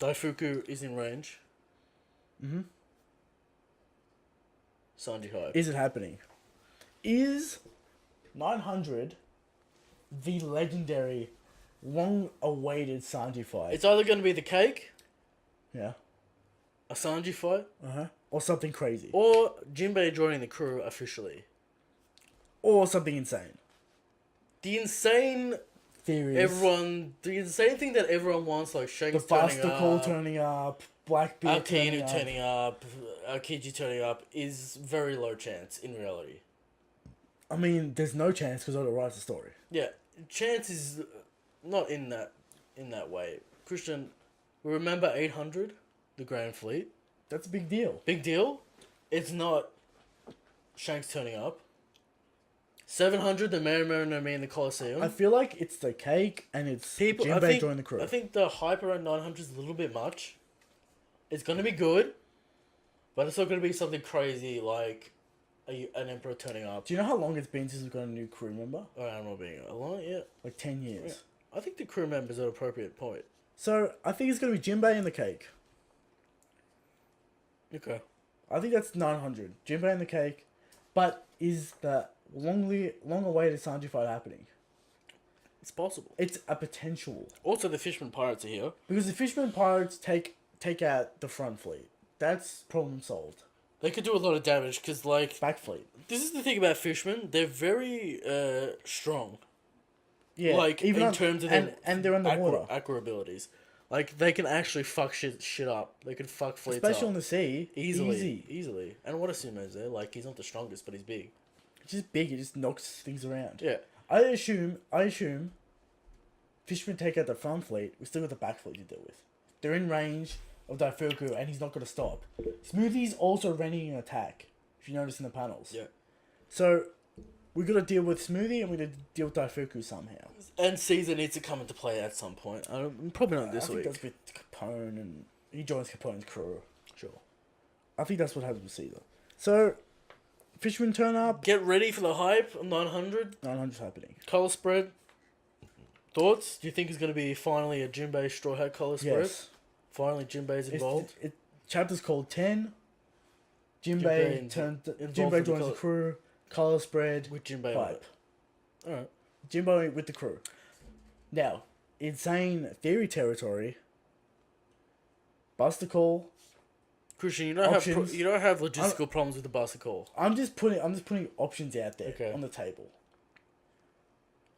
Daifuku is in range. Mm-hmm. Sanji hype. Is it happening? Is 900 the legendary, long-awaited Sanji fight? It's either going to be the cake. Yeah. A Sanji fight. Or something crazy. Or Jinbei joining the crew officially. Or something insane. The insane theories. The insane thing that everyone wants, like Shanks turning up, Blackbeard turning up, Aokiji turning up, is very low chance in reality. I mean, there's no chance because Oda writes the story. Yeah, chance is not in that way. Christian, we remember 800, the Grand Fleet. That's a big deal. Big deal. It's not Shanks turning up. 700, the Mariner and me in the Colosseum. I feel like it's the cake and it's Jinbei joining the crew. I think the hype around 900 is a little bit much. It's going to be good, but it's not going to be something crazy like an Emperor turning up. Do you know how long it's been since we've got a new crew member? I'm not being a lot, yeah. Like 10 years. Yeah. I think the crew member's at an appropriate point. So, I think it's going to be Jinbei and the cake. Okay. I think that's 900. Jinbei and the cake. But is the long-awaited Sanji fight happening? It's possible. It's a potential. Also, the Fisherman Pirates are here. Because the Fisherman Pirates take out the front fleet. That's problem solved. They could do a lot of damage because, like... Back fleet. This is the thing about Fishermen. They're very strong. Yeah. Like, even in terms of their... And they're underwater. Aqua abilities. Like, they can actually fuck shit up. They can fuck fleets Especially up. on the sea. Easily. And what a sumo's there. Like, he's not the strongest, but he's big. It's just big. It just knocks things around. Yeah. I assume Fishermen take out the front fleet. We still got the back fleet to deal with. They're in range of Daifuku, and he's not going to stop. Smoothie's also running an attack, if you notice in the panels. Yeah. So, we got to deal with Smoothie, and we got to deal with Daifuku somehow. And Caesar needs to come into play at some point. Probably not this week. I think that's with Capone, and he joins Capone's crew. Sure. I think that's what happens with Caesar. So, Fishermen turn up. Get ready for the hype of 900. 900's happening. Colour spread. Thoughts? Do you think it's going to be finally a Jinbei Straw Hat colour spread? Yes. Finally, Jinbei's involved. Chapter's called 10. Jinbei joins the crew. Colour spread. With Jinbei hype. Alright. Jinbei with the crew. Now, insane theory territory. Buster Call. Christian, you don't have logistical problems with the Buster Call. I'm just putting options out there on the table.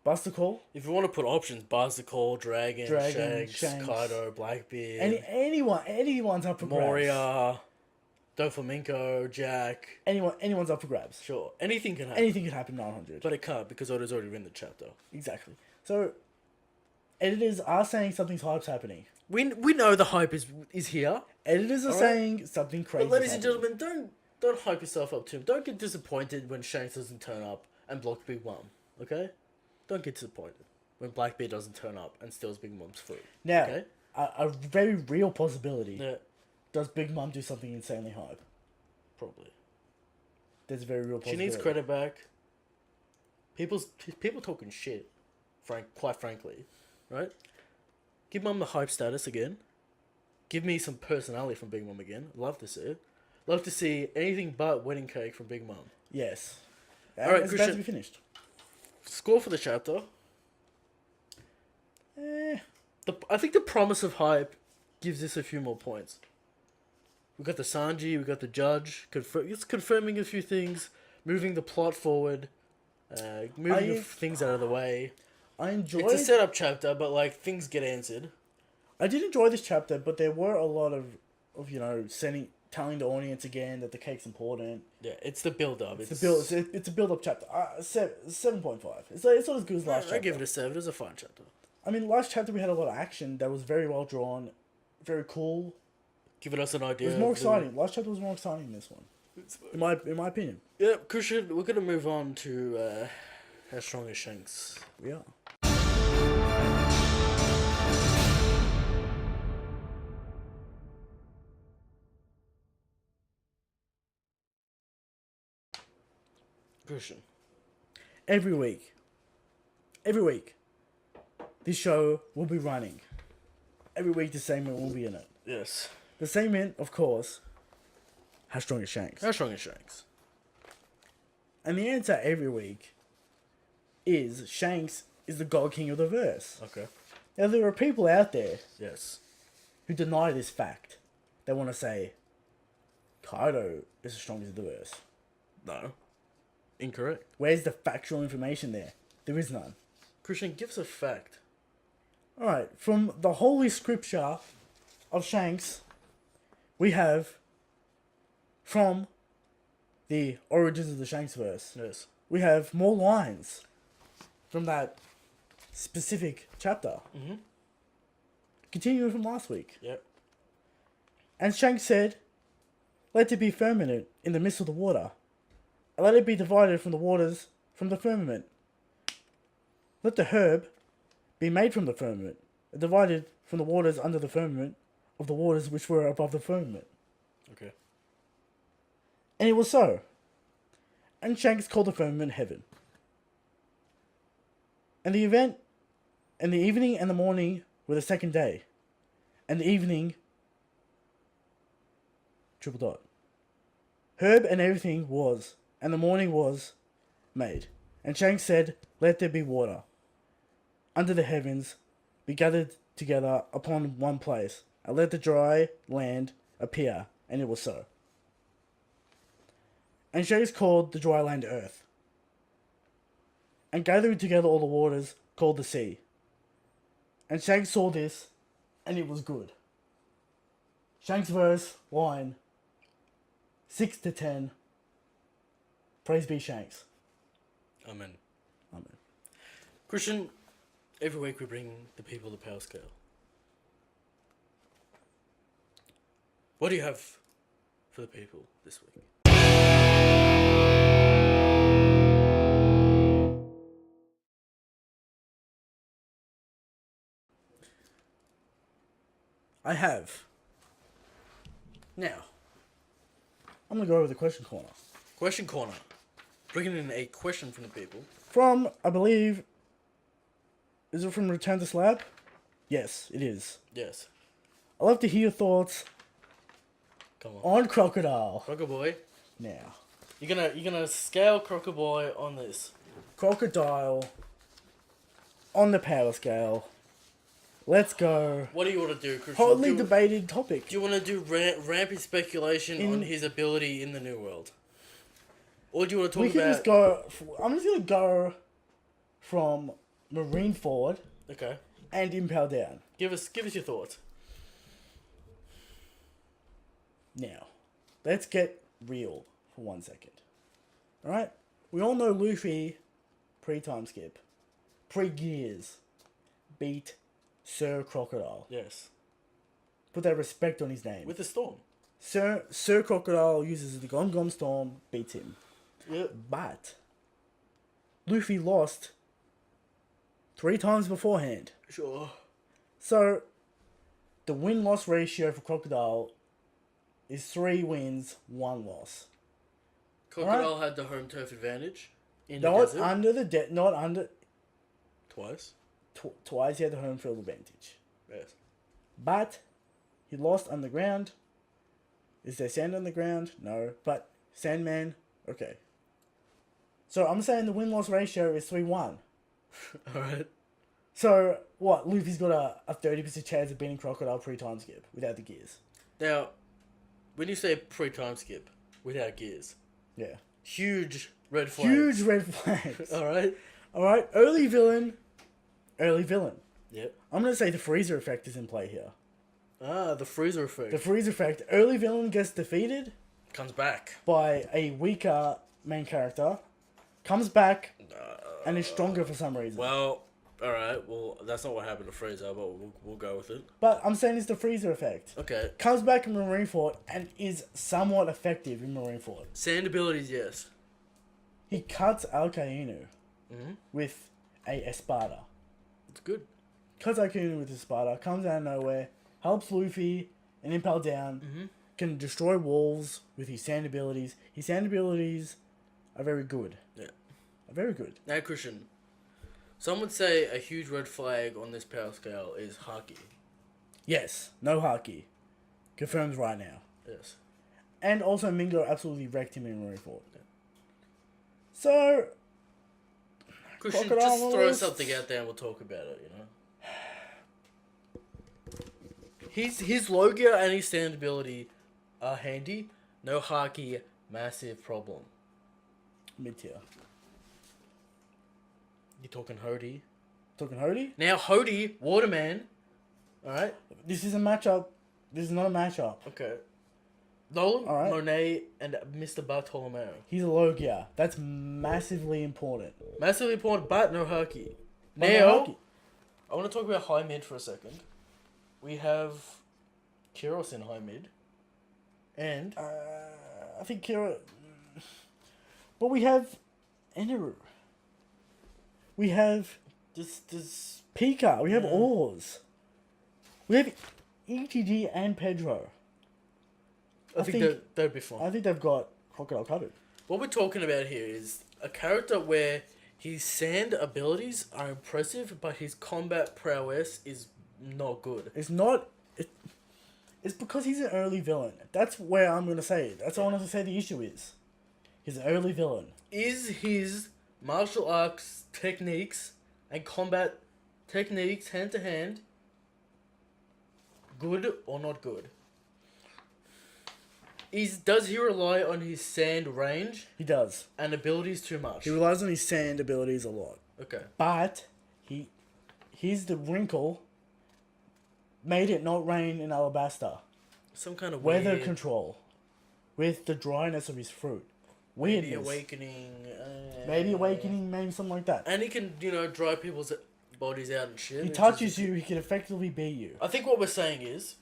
Buster Call. If you want to put options, Buster Call, Dragon, Shanks, Kaido, Blackbeard, anyone's up for grabs. Moria, Doflamingo, Jack. Anyone's up for grabs. Sure, anything can happen. Anything can happen. 900. But it can't because Oda's already written the chapter. Exactly. So, editors are saying something's hype's happening. We know the hype is here. Editors are saying something crazy. But ladies and gentlemen, don't hype yourself up too much. Don't get disappointed when Shanks doesn't turn up and blocks Big Mom. Okay? Don't get disappointed when Blackbeard doesn't turn up and steals Big Mom's food. Now, okay? a very real possibility. Yeah. Does Big Mom do something insanely hype? Probably. There's a very real possibility. She needs credit back. People talking shit. Quite frankly, right? Give Mom the hype status again. Give me some personality from Big Mom again. Love to see it. Love to see anything but wedding cake from Big Mom. Yes. All right, it's about to be finished. Score for the chapter. I think the promise of hype gives this a few more points. We got the Sanji, we got the judge. It's confirming a few things, moving the plot forward, moving things out of the way. It's a setup chapter, but like things get answered. I did enjoy this chapter, but there were a lot of telling the audience again that the cake's important. Yeah, it's the build up. It's a build up chapter. 7.5. It's not as good as last chapter. I give it a 7. It was a fun chapter. I mean, last chapter we had a lot of action that was very well drawn, very cool. Giving us an idea. It was more exciting. Last chapter was more exciting than this one. In my opinion. Yeah, Christian, we're gonna move on to How Strong is Shanks. We are. Christian. Every week, this show will be running. Every week, the segment will be in it. Yes. The segment, of course, How Strong is Shanks? How Strong is Shanks? And the answer every week is Shanks is the God King of the verse. Okay. Now, there are people out there Yes. who deny this fact. They want to say Kaido is the strongest of the verse. No. Incorrect. Where's the factual information there? There is none. Christian, give us a fact. Alright, from the Holy Scripture of Shanks, we have from the origins of the Shanks verse. Yes. we have more lines from that specific chapter. Mm-hmm. Continuing from last week. Yep. And Shanks said, "Let it be firmament in the midst of the water, and let it be divided from the waters from the firmament. Let the herb be made from the firmament, and divided from the waters under the firmament of the waters which were above the firmament." Okay. And it was so. And Shanks called the firmament heaven. And the event, and the evening and the morning were the second day. And the evening, ... Herb and everything was, and the morning was made. And Shanks said, "Let there be water under the heavens be gathered together upon one place, and let the dry land appear." And it was so. And Shanks called the dry land earth, and gathering together all the waters called the sea. And Shanks saw this, and it was good. Shanks verse, line 6 to 10. Praise be Shanks. Amen. Amen. Christian, every week we bring the people the power scale. What do you have for the people this week? I have. Now, I'm going to go over the question corner. Question corner. Bringing in a question from the people. From, I believe, is it from Return to Slab? Yes, it is. Yes. I'd love to hear your thoughts Come on. on Crocodile. Crocoboy. Now, You're gonna scale Crocoboy on this. Crocodile on the power scale. Let's go. What do you want to do, Christian? Hotly debated topic. Do you want to do rampant speculation on his ability in the New World? Or do you want to talk We can about... just go... I'm just going to go from Marineford Okay. and Impel Down. Give us your thoughts. Now, let's get real for 1 second. Alright? We all know Luffy, pre-time skip, pre-gears, beat Sir Crocodile. Yes. Put that respect on his name. With the storm. Sir Crocodile uses the Gom Gom Storm, beats him. Yep. But Luffy lost 3 times beforehand. Sure. So the win-loss ratio for Crocodile is 3 wins, 1 loss. Crocodile had the home turf advantage in the Not desert. under not under Twice. twice he had the home field advantage. Yes. But he lost underground. Is there sand on the ground? No. But Sandman, okay. So I'm saying the win-loss ratio is 3-1. Alright. So what? Luffy's got a 30% chance of beating Crocodile pre-time skip without the gears. Now, when you say pre-time skip without gears, Yeah. huge red flags. Huge red flags. Alright. Alright, early villain. Yep. I'm going to say the freezer effect is in play here. Ah, the freezer effect. The freezer effect. Early villain gets defeated Comes back. by a weaker main character, comes back, and is stronger for some reason. Well, alright. Well, that's not what happened to Freezer, but we'll go with it. But I'm saying it's the freezer effect. Okay. Comes back in Marineford and is somewhat effective in Marineford. Sand abilities, yes. He cuts Alkainu Mm-hmm. with a Espada. It's good. Cuts Alkainu with a Espada, comes out of nowhere, helps Luffy and Impel Down, Mm-hmm. can destroy walls with his sand abilities. His sand abilities are very good. Yeah. Are very good. Now, Christian, some would say a huge red flag on this power scale is Haki. Yes, no Haki. Confirmed right now. Yes. And also Mingo absolutely wrecked him in Marineford. Yeah. So, Christian, Crocodile just throw list. something out there and we'll talk about it, you know? His Logia and his stand ability are handy. No Haki, massive problem. mid-tier. You're talking Hody. Talking Hody? Now Hody, Waterman. Alright? This is a matchup. This is not a matchup. Okay. Nolan, All right. Monet, and Mr. Bartolomeo. He's a low gear. That's massively important. Massively important, but no Haki. But Now, no Haki. I want to talk about high mid for a second. We have Kiros in high mid. And I think Kira. But we have Eneru. We have this Pika. We have Yeah. Oars. We have ETG and Pedro. I think that'd be fun. I think they've got Crocodile covered. What we're talking about here is a character where his sand abilities are impressive, but his combat prowess is not good. It's not. It's because he's an early villain. That's where I'm gonna say it. That's all I'm gonna say. The issue is, he's an early villain. Is his martial arts techniques and combat techniques hand to hand good or not good? Does he rely on his sand range He does. and abilities too much? He relies on his sand abilities a lot. Okay. But here's the wrinkle. Made it not rain in Alabasta. Some kind of Weather weird, control. With the dryness of his fruit. maybe Weirdness. awakening. Maybe awakening, maybe something like that. And he can, dry people's bodies out and shit. He which touches is- you, he can effectively beat you. I think what we're saying is,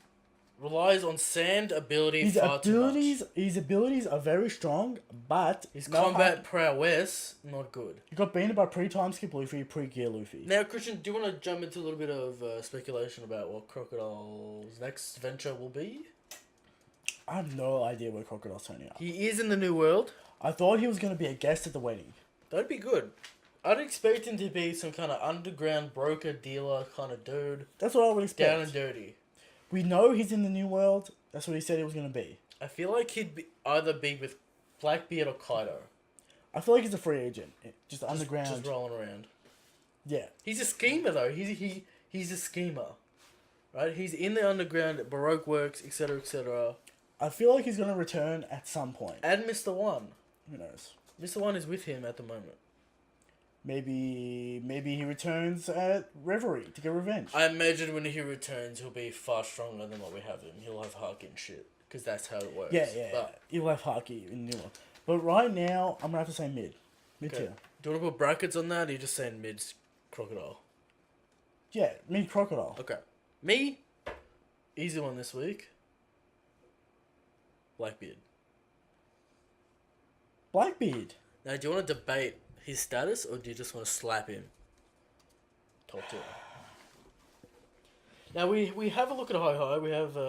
relies on sand ability His far abilities are very strong, but too much. His no combat hard- prowess, not good. He got beaten by pre-time skip Luffy, pre-gear Luffy. Now, Christian, do you want to jump into a little bit of speculation about what Crocodile's next venture will be? I have no idea where Crocodile's turning up. He is in the New World. I thought he was going to be a guest at the wedding. That'd be good. I'd expect him to be some kind of underground broker dealer kind of dude. That's what I would expect. Down and dirty. We know he's in the New World. That's what he said he was going to be. I feel like he'd either be with Blackbeard or Kaido. I feel like he's a free agent. Just Just underground. rolling around. Yeah. He's a schemer though. He's a schemer, right? He's in the underground at Baroque Works, etc., etc. I feel like he's going to return at some point. And Mr. One. Who knows? Mr. One is with him at the moment. Maybe he returns at Reverie to get revenge. I imagine when he returns, he'll be far stronger than what we have him. He'll have Haki and shit, because that's how it works. Yeah. But, He'll have Haki in New World. But right now, I'm going to have to say mid. Mid okay. tier. Do you want to put brackets on that, or you just saying mid's Crocodile? Yeah, mid Crocodile. Okay. Me? Easy one this week. Blackbeard. Blackbeard. Now, do you want to debate his status, or do you just want to slap him? Top tier. Now, we have a look at Hi-Hi. We have the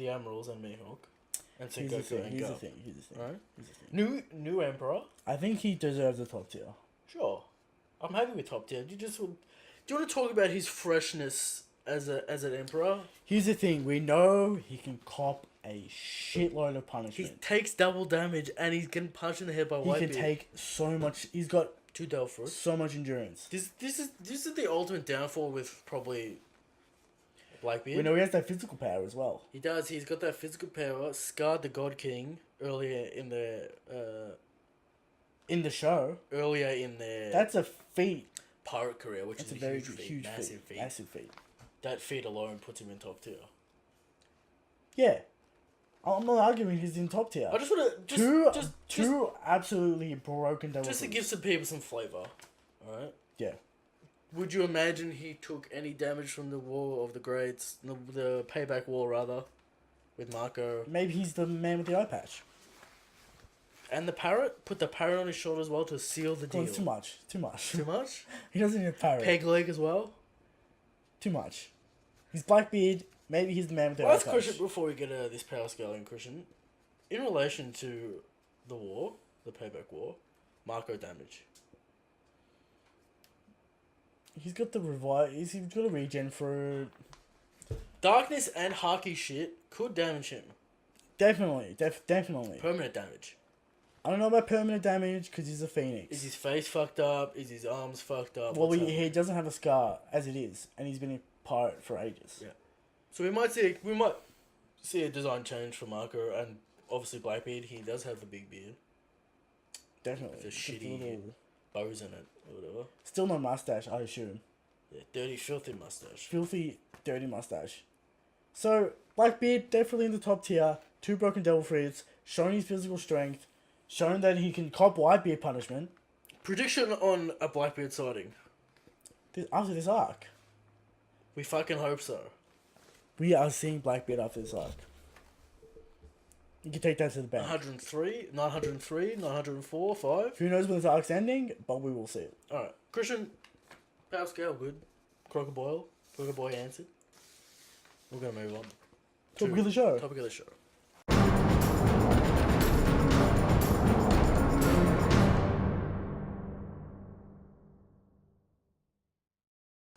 Amarals and Mihawk. And Here's the Sengoku thing. and Here's the Go. thing. Right? Here's the thing. New Emperor. I think he deserves a top tier. Sure. I'm happy with top tier. Do you want to talk about his freshness as an Emperor? Here's the thing. We know he can cop a shitload of He punishment. takes double damage and he's getting punched in the head by He can Whitebeard. take so much. He's got Two Delphros. so much endurance. This is the ultimate downfall with probably Blackbeard. We know he has that physical power as well. He does. He's got that physical power. Scarred the God King earlier in the In the show, that's a feat. pirate career, which That's is a very huge huge massive feat. feat. Massive feat. That feat alone puts him in top tier. Yeah. I'm not arguing he's in top tier. I just want to Two absolutely broken double just to crews. give some people some flavor. All right. Yeah. Would you imagine he took any damage from the War of the Greats, the Payback War rather, with Marco Maybe he's the man with the eye patch. and the parrot? Put the parrot on his shoulder as well to seal the Come on, deal. it's too much. Too much. Too much? He doesn't need a parrot. Peg leg as well. Too much. He's Blackbeard. Maybe he's the man with the eye Last patch. question before we get this power scaling, Christian. In relation to the war, the Payback War, Marco damage. He's got the revive. He's got a regen for Darkness and Haki shit could damage him. definitely, definitely. Permanent damage. I don't know about permanent damage because he's a Is phoenix. his face fucked up? Is his arms fucked up? Well, What's happening? he doesn't have a scar as it is, and he's been a pirate for ages. Yeah. So we might see a design change for Marco and obviously Blackbeard. He does have the big beard, Definitely. the Just a shitty little- bows in it or whatever. Still no mustache, I assume. Yeah, dirty, filthy mustache. Filthy, dirty mustache. So Blackbeard definitely in the top tier. 2 broken devil fruits, showing his physical strength, showing that he can cop Whitebeard punishment. Prediction on a Blackbeard sighting. After this arc, We fucking hope so. we are seeing Blackbeard after this arc. You can take that to the bank. 103, 903, 904, 5. Who knows when this arc's ending, but we will see it. Alright. Christian, power scale, good. Crocodile answered. We're going to move on. Topic of the show. Topic of the show.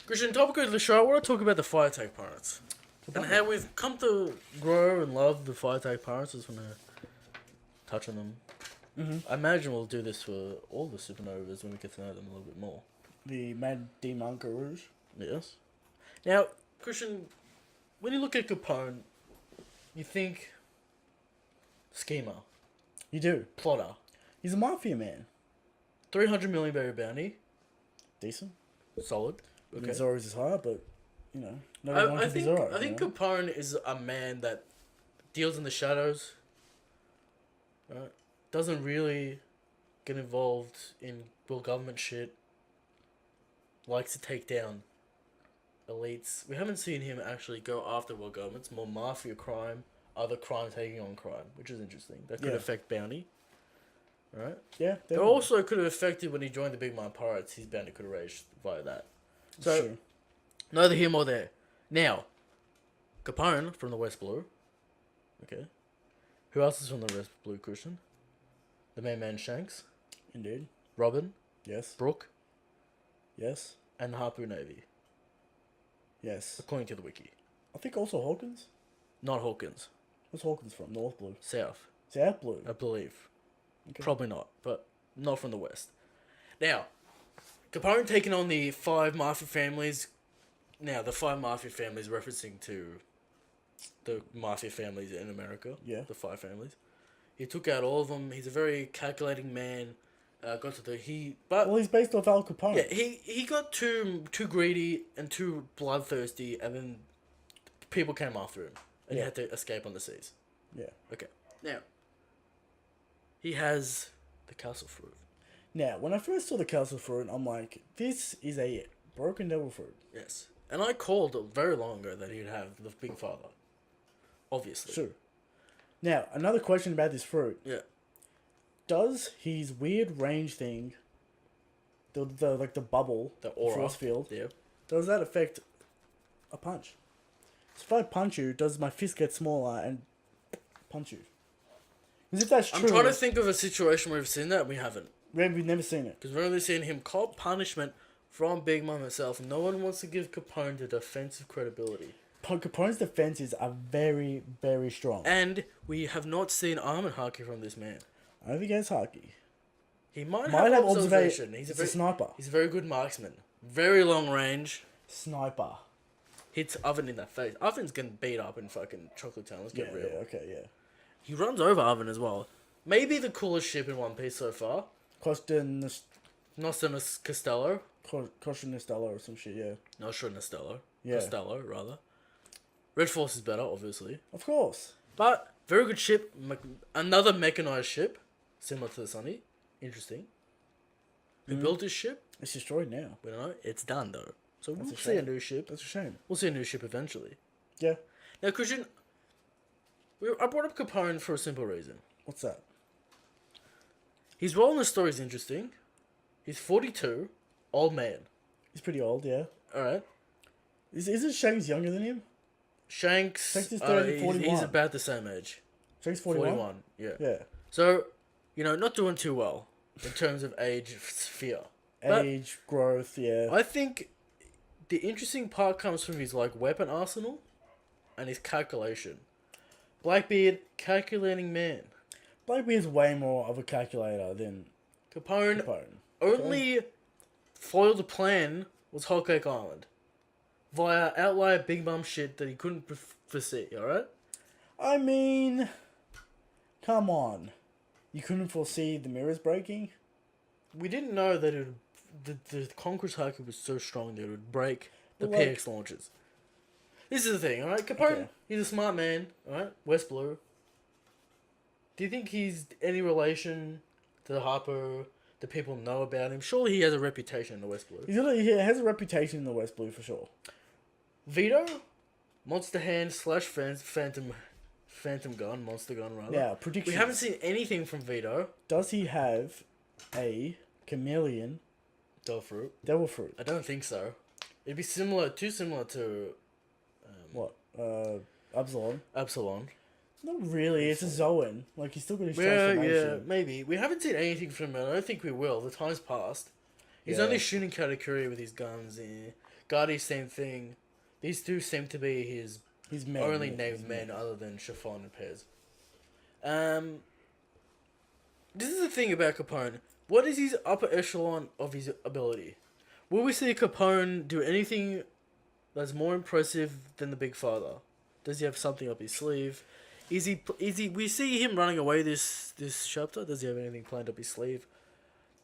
Christian, topic of the show, I want to talk about the fire tag pirates. And how we've come to grow and love the fire tag pirates. I just want to touch on them. Mm-hmm. I imagine we'll do this for all the supernovas when we get to know them a little bit more. The Mad Demon Rouge. Yes. Now, Christian, when you look at Capone, you think schemer, You do. plotter, He's a mafia man. 300 million berry bounty, Decent. solid. Okay. Okay. Zoro's is higher, but, you know, not everyone I can be think Zoro. I think you know? Capone is a man that deals in the shadows. Right? Doesn't really get involved in world government shit. Likes to take down elites. We haven't seen him actually go after world governments. More mafia crime, other crime taking on crime, which is interesting. That could Yeah. affect bounty. Right? Yeah, It definitely. also could have affected when he joined the Big Mine Pirates. His bounty could have raised via that. So, Sure. neither here nor there. Now, Capone from the West Blue. Okay. Who else is from the West Blue, Christian? The main man Shanks, Indeed. Robin, Yes. Brooke, Yes. and the Harpoon Navy, Yes. according to the wiki. I think also Hawkins. Not Hawkins. Where's Hawkins from? North Blue. South, South Blue. I believe. Okay. Probably not, but not from the West. Now, Capone taking on the 5 mafia families. Now, the 5 mafia families referencing to the mafia families in America. Yeah. The 5 families. He took out all of them. He's a very calculating man. Got to the but Well, he's based off Al Capone. yeah, he got too greedy and too bloodthirsty, and then people came after him, and he Yeah. had to escape on the seas. Yeah. Okay, now he has the castle fruit. Now, when I first saw the castle fruit, I'm like, this is a broken devil fruit. Yes, and I called very long ago that he'd have the Big Father. Obviously, Sure. Now, another question about this fruit. Yeah. Does his weird range thing, the like the bubble, The aura. force field, Yeah. does that affect a punch? So if I punch you, does my fist get smaller and punch you? Because if that's true, I'm trying to think of a situation where we've seen that and we haven't. we've never seen it. Because we've only seen him cop punishment from Big Mom herself. No one wants to give Capone the defensive credibility. Capone's defenses are very, very strong. And we have not seen armor haki from this man. I don't think he has hockey. He might Might have have observation. He's a sniper. He's a very good marksman. Very long range. Sniper. Hits Oven in the face. Oven's getting beat up in fucking Chocolate Town. Let's Yeah, get real. yeah, okay, yeah. He runs over Oven as well. Maybe the coolest ship in One Piece so far. Nostra Castello. Costa Nostella or some shit, yeah. Nostra Castello. Yeah. Costello, rather. Red Force is better, obviously. Of course. But, very good ship. Another mechanized ship. Similar to the Sunny. Interesting. Who built this ship? It's destroyed now. We don't know. It's done, though. So we'll a see a shame. new ship. That's a shame. We'll see a new ship eventually. Yeah. Now, Christian, I brought up Capone for a simple reason. What's that? His role in the story is interesting. He's 42, old man. He's pretty old, yeah. Alright. Isn't Shanks younger than him? Shanks, Shanks is 30, he's 41. about the same age. Shanks 41? 41, yeah. Yeah. So, not doing too well in terms of age sphere. But Age, growth, yeah. I think the interesting part comes from his weapon arsenal and his calculation. Blackbeard, calculating man. Blackbeard's way more of a calculator than Capone Capone. only foiled plan was Whole Cake Island via outlier Big Mum shit that he couldn't foresee. All right. I mean, come on. You couldn't foresee the mirrors breaking? We didn't know that the Conqueror's Haki was so strong that it would break the Well, PX launches. This is the thing, alright? Capone, Okay. he's a smart man, alright? West Blue. Do you think he's any relation to Harper? Do people know about him? Surely he has a reputation in the West Blue. He has a reputation in the West Blue for sure. Vito, Monster Hand / Phantom Gun, Monster Gun rather. Now, predictions. We haven't seen anything from Vito. Does he have a chameleon Devil fruit? I don't think so. It'd be too similar to What? Absalom? Absalom. Not really. It's a Zoan. Like, he's still got his Yeah, transformation. maybe. We haven't seen anything from him. I don't think we will. The time's passed. He's Yeah. only shooting Katakuri with his guns. Guardy, same thing. These two seem to be his He's only named men other than Chiffon and Pez. This is the thing about Capone. What is his upper echelon of his ability? Will we see Capone do anything that's more impressive than the Big Father? Does he have something up his sleeve? Is he? We see him running away this chapter. Does he have anything planned up his sleeve?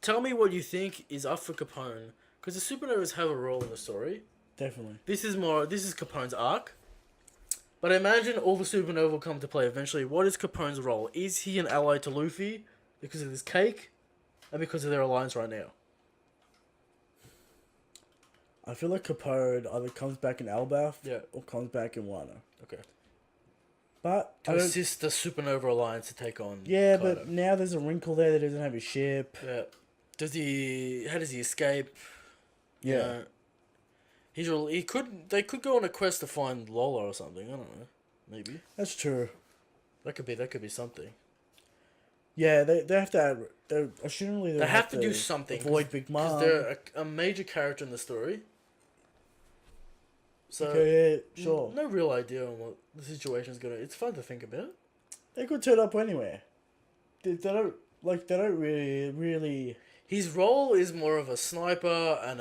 Tell me what you think is up for Capone, because the supernovas have a role in the story. Definitely. This is Capone's arc. But I imagine all the supernova will come to play eventually. What is Capone's role? Is he an ally to Luffy because of his cake, and because of their alliance right now? I feel like Capone either comes back in Elbaf Yeah. or comes back in Wano. Okay. But To assist the supernova alliance to take on. yeah, Kaido. but now there's a wrinkle there that doesn't have his ship. Yeah. How does he escape? Yeah. You know, they could go on a quest to find Lola or something. I don't know. Maybe. That's true. That could be something. Yeah, they have to. Assumingly, They have to do something. Avoid Big Mom. Because they're a major character in the story. So, okay, yeah, sure. No real idea on what the situation's gonna. It's fun to think about. They could turn up anywhere. They don't really. His role is more of a sniper and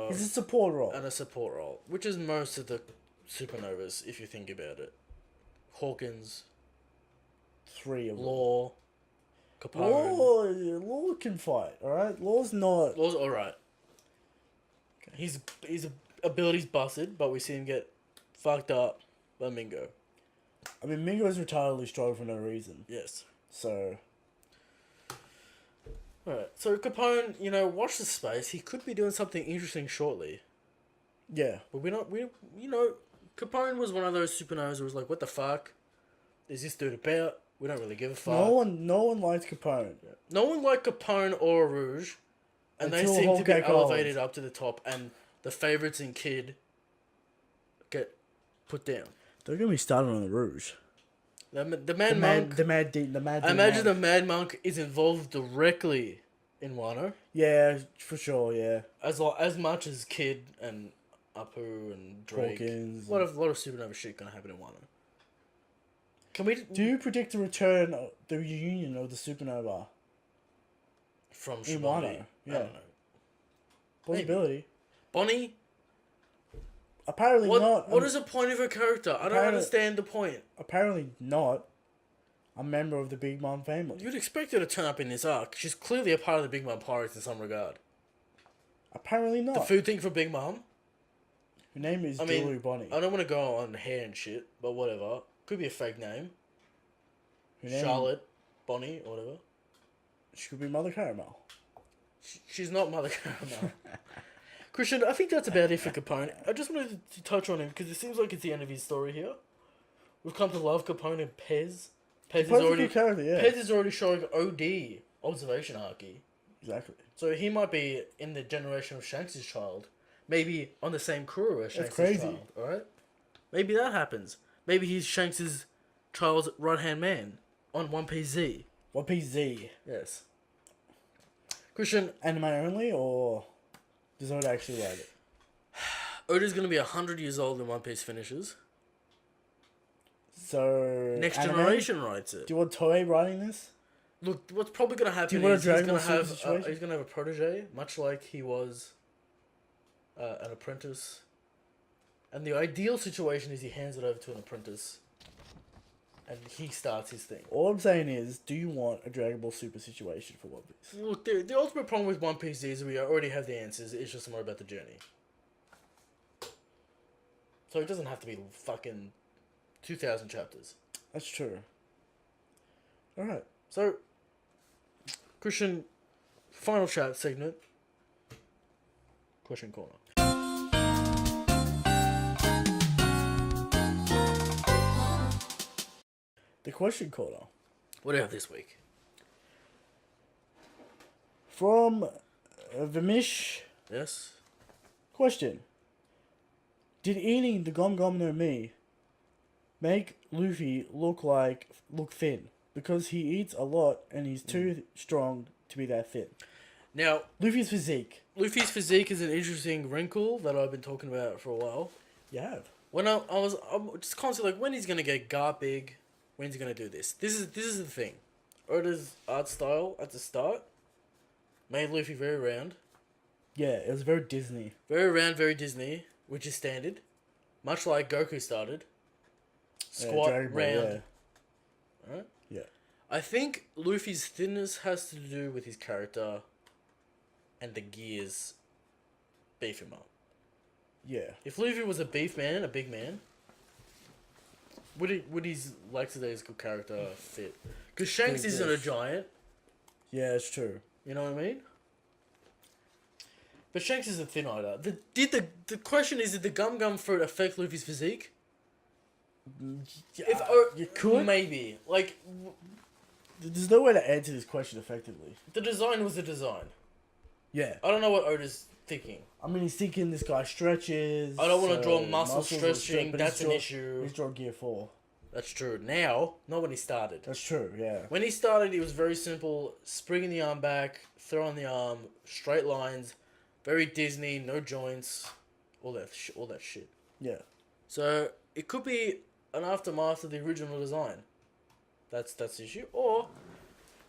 It's a support role. a support role, which is most of the supernovas if you think about it. Hawkins, 3 of them. Law, Capone. Law can fight. All right, Law's not. Law's all right. His ability's busted, but we see him get fucked up by Mingo. I mean, Mingo's retardedly strong for no reason. Yes. So. Alright, so Capone, watch the space. He could be doing something interesting shortly. Yeah. But Capone was one of those supernovas who was like, what the fuck is this dude about? We don't really give a fuck. No one likes Capone. Yeah. No one liked Capone or Rouge. And Until they seem to be Hawkeye elevated up to the top. And the favorites in Kid get put down. Don't get me started on the Rouge. The Mad Monk. I imagine the Mad Monk is involved directly in Wano. Yeah, for sure. Yeah. As much as Kid and Apu and Drake. Hawkins. A lot of supernova shit gonna happen in Wano. Can we Do you predict the return, the reunion of the supernova from in Shibari? Wano? I Yeah. don't know. Possibility. Bonnie? Apparently not. What is the point of her character? I don't understand the point. Apparently not a member of the Big Mom family. You'd expect her to turn up in this arc. She's clearly a part of the Big Mom Pirates in some regard. Apparently not. The food thing for Big Mom? Her name is Jewelry Bonnie. I don't want to go on hair and shit, but whatever. Could be a fake name. Her name, Charlotte, Bonnie, or whatever. She could be Mother Caramel. She's not Mother Caramel. Christian, I think that's about it for Capone. I just wanted to touch on him because it seems like it's the end of his story here. We've come to love Capone and Pez. Pez is already character, yeah. Pez is already showing OD observation hierarchy. Exactly. So he might be in the generation of Shanks' child, maybe on the same crew as Shanks' crazy. child. All right, maybe that happens. Maybe he's Shanks' child's right hand man on One Piece Z. One Piece Z. Yes. Christian, Anime only, or does Oda actually write it? Oda's gonna be 100 years old when One Piece finishes. So Next anime? generation writes it. Do you want Toei writing this? Look, what's probably gonna happen want is a he's Dragon gonna Ball have Super situation? he's gonna have a protege, much like he was an apprentice. And the ideal situation is he hands it over to an apprentice, and he starts his thing. All I'm saying is, do you want a Dragon Ball Super situation for One Piece? Look, the ultimate problem with One Piece is we already have the answers. It's just more about the journey. So it doesn't have to be fucking 2,000 chapters. That's true. All right. So, Christian, final chat segment. Question corner. The question corner What do you have this week? from Vimish. Yes. Question: did eating the Gum Gum no Mi make Luffy look thin? Because he eats a lot and he's too strong to be that thin. Now, Luffy's physique. Luffy's physique is an interesting wrinkle that I've been talking about for a while. You have. When I'm just constantly like, when he's gonna get gar big, when's he gonna do this? This is the thing. Oda's art style at the start made Luffy very round, Yeah, it was very Disney. very Disney, which is standard, much like Goku started. Squat, Dragon Ball, round. Right? Yeah. I think Luffy's thinness has to do with his character, and the gears beef him up. Yeah. If Luffy was a beef man, a big man, would his like today's good character fit? Because Shanks Good isn't a guess. giant. Yeah, it's true. You know what I mean? But Shanks is a thin eater. The question is, did the gum gum fruit affect Luffy's physique? You could. Maybe. Like, There's no way to answer this question effectively. the design was the design. Yeah. I don't know what Oda's thinking. I mean, he's thinking this guy stretches. I don't want to so draw muscle muscles will stretching. but That's he's an issue. He's drawn Gear 4. That's true. Now, not when he started. That's true, yeah. When he started, it was very simple. Springing the arm back, throwing the arm, straight lines, very Disney, no joints, all that shit. Yeah. So it could be an aftermath of the original design. That's the issue, or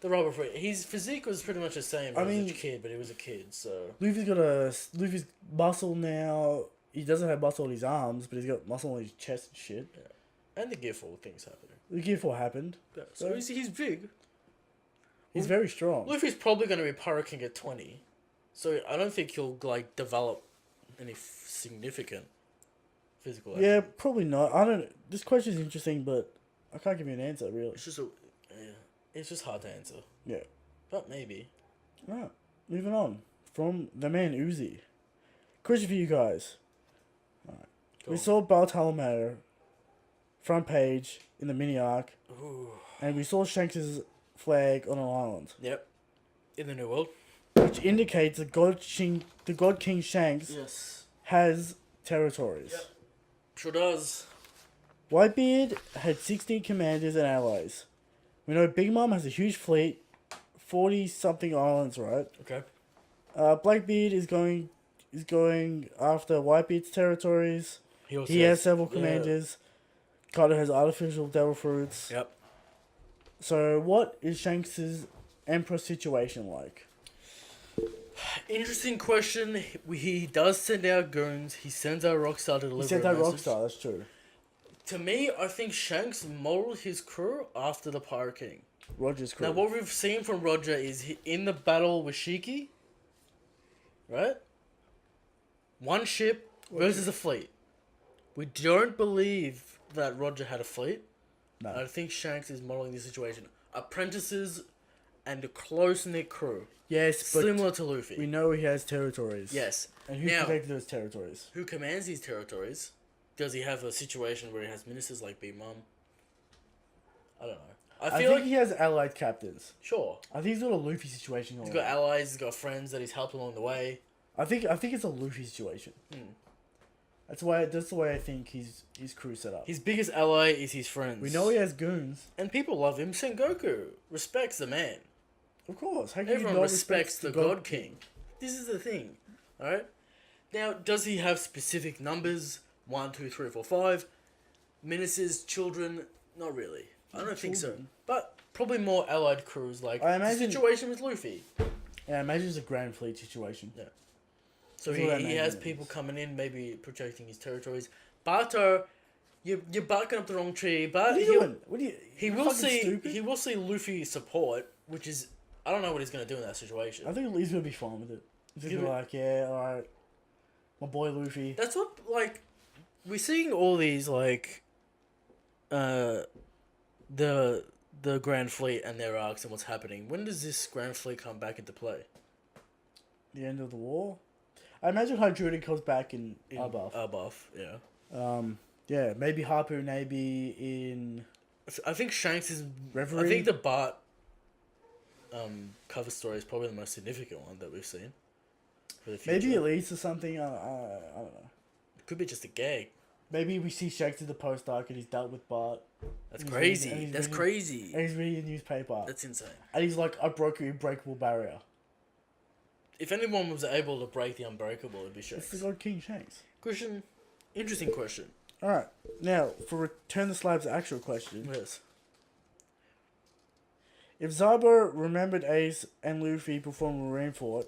the rubber fruit. His physique was pretty much the same as a kid, but he was a kid. So Luffy's muscle now. He doesn't have muscle on his arms, but he's got muscle on his chest and shit. and the Gear 4 things happening. The Gear 4 happened. Yeah, so he's big. He's very strong. Luffy's probably going to be Pirate King at 20, so I don't think he'll like develop any significant physical. Yeah, attribute. probably not. I don't. This question's interesting, but I can't give you an answer really. It's just hard to answer. Yeah. But maybe. Right. Moving on from the man Uzi. Question for you guys. Alright. We saw Bartolomeo front page in the mini arc, and we saw Shanks' flag on an island, Yep. In the New World. which indicates the God King Shanks Yes. has territories. Yep. Sure does. Whitebeard had 16 commanders and allies. We know Big Mom has a huge fleet, 40-something islands, right? Okay. Blackbeard is going after Whitebeard's territories. Also He has several commanders. Kaido has artificial devil fruits. Yep. So what is Shanks' Emperor situation like? Interesting question. He does send out goons. He sends out Rockstar to deliver He said a that message. Rockstar, that's true. To me, I think Shanks modeled his crew after the Pirate King. Roger's crew. Now, what we've seen from Roger is in the battle with Shiki, right? One ship versus a fleet. We don't believe that Roger had a fleet. No. I think Shanks is modeling this situation. Apprentices and a close-knit crew. Yes, but Similar to Luffy. we know he has territories. Yes. And who's Now, protecting those territories? who commands these territories? Does he have a situation where he has ministers like Big Mom? I don't know. I I feel think like he has allied captains. sure. I think he's got a Luffy situation going He's got on. allies, he's got friends that he's helped along the way. I think it's a Luffy situation. That's the way I think his crew set up. His biggest ally is his friends. We know he has goons. And people love him. Sengoku respects the man. Of course. How can you Everyone not respects respect the God King. This is the thing. Alright? Now, does he have specific numbers? 1, 2, 3, 4, 5. Ministers, children? Not really. I don't think so. But probably more allied crews, like I the imagine- situation with Luffy. Yeah, imagine it's a Grand Fleet situation. Yeah. So That's what I he has imagine it people is. coming in, maybe protecting his territories. Bato, you're barking up the wrong tree, but What are you doing? What are you? he you will fucking see stupid? he will see Luffy support, which is I don't know what he's gonna do in that situation. I think he's gonna be fine with it. He's Give gonna be it- like, yeah, alright. My boy Luffy. That's what like we're seeing all these like the the Grand Fleet and their arcs and what's happening. When does this Grand Fleet come back into play? The end of the war. I imagine Hydruda comes back in Arbuff. Arbuff, yeah. Yeah, maybe Harpoon, maybe in I think Shanks is... Reverie. I think the Bart cover story is probably the most significant one that we've seen for the future. Maybe it leads to something. I don't know. It could be just a gag. Maybe we see Shanks in the post arc and he's dealt with Bart. That's crazy. That's reading, crazy. And he's reading the newspaper. That's insane. And he's like, I broke your unbreakable barrier. If anyone was able to break the unbreakable, it'd be Shanks. It's the God King Shanks. Question. Interesting question. Alright, now, for Return the Slab's actual question. Yes. If Zabo remembered Ace and Luffy before Marineford,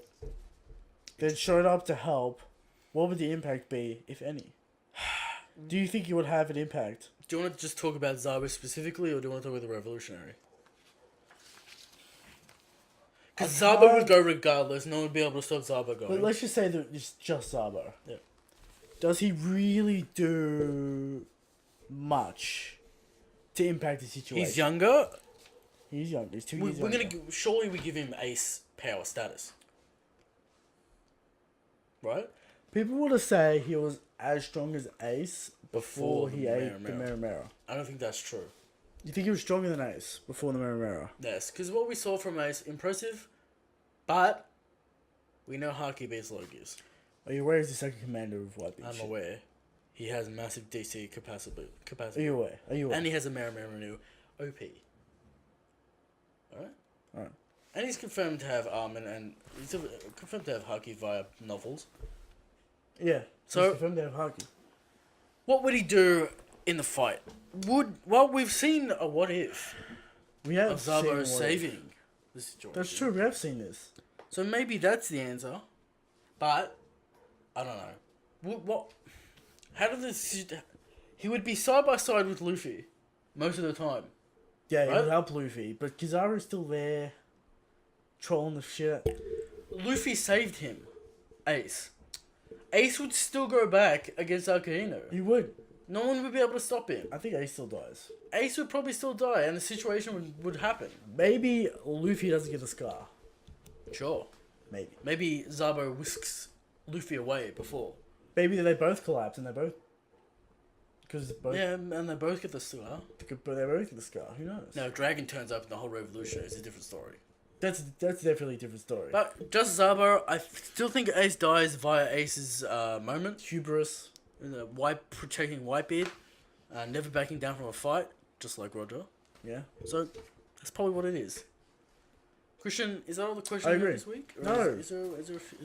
then showed up to help, what would the impact be, if any? Do you think it would have an impact? Do you want to just talk about Zabo specifically, or do you want to talk about the Revolutionary? Because Zabo would go regardless. No one would be able to stop Zabo going. But let's just say that it's just Zabo. Yeah. Does he really do much to impact the situation? He's younger. He's young. He's 2 We're years younger. surely we give him Ace power status, right? People would have say he was as strong as Ace before he ate the Marimara. Marimara. I don't think that's true. You think he was stronger than Ace before the Marimara? Yes, because what we saw from Ace, impressive, but we know Haki beats Logies. Are you aware he's the second commander of White Beach? I'm aware. He has massive DC capacity. Are you aware? Are you aware? And he has a Marimara Renew OP. Alright? Alright. And he's confirmed to have and he's confirmed to have Haki via novels. Yeah. So he's confirmed to have Haki. what would he do in the fight? We've seen a what if We have of seen Zabo what saving the situation. That's true. We have seen this. So maybe that's the answer, but I don't know. What? How did this? He would be side by side with Luffy most of the time. Yeah, Right? it would help Luffy, but Kizaru's still there, trolling the shit. Luffy saved him. Ace. Ace would still go back against Akainu. He would. No one would be able to stop him. I think Ace still dies. Ace would probably still die, and the situation would happen. Maybe Luffy doesn't get the scar. Sure. Maybe. Maybe Zabo whisks Luffy away before. Maybe they both collapse and they both. Because both. Yeah, and they both get the scar. But they both get the scar. Who knows? Now, Dragon turns up in the whole revolution. It's a different story. That's definitely a different story. But just Zabo, I still think Ace dies via Ace's moment. Hubris. Protecting Whitebeard. Never backing down from a fight, just like Roger. Yeah. So, that's probably what it is. Christian, is that all the questions I you have agree. this week? Or No. Is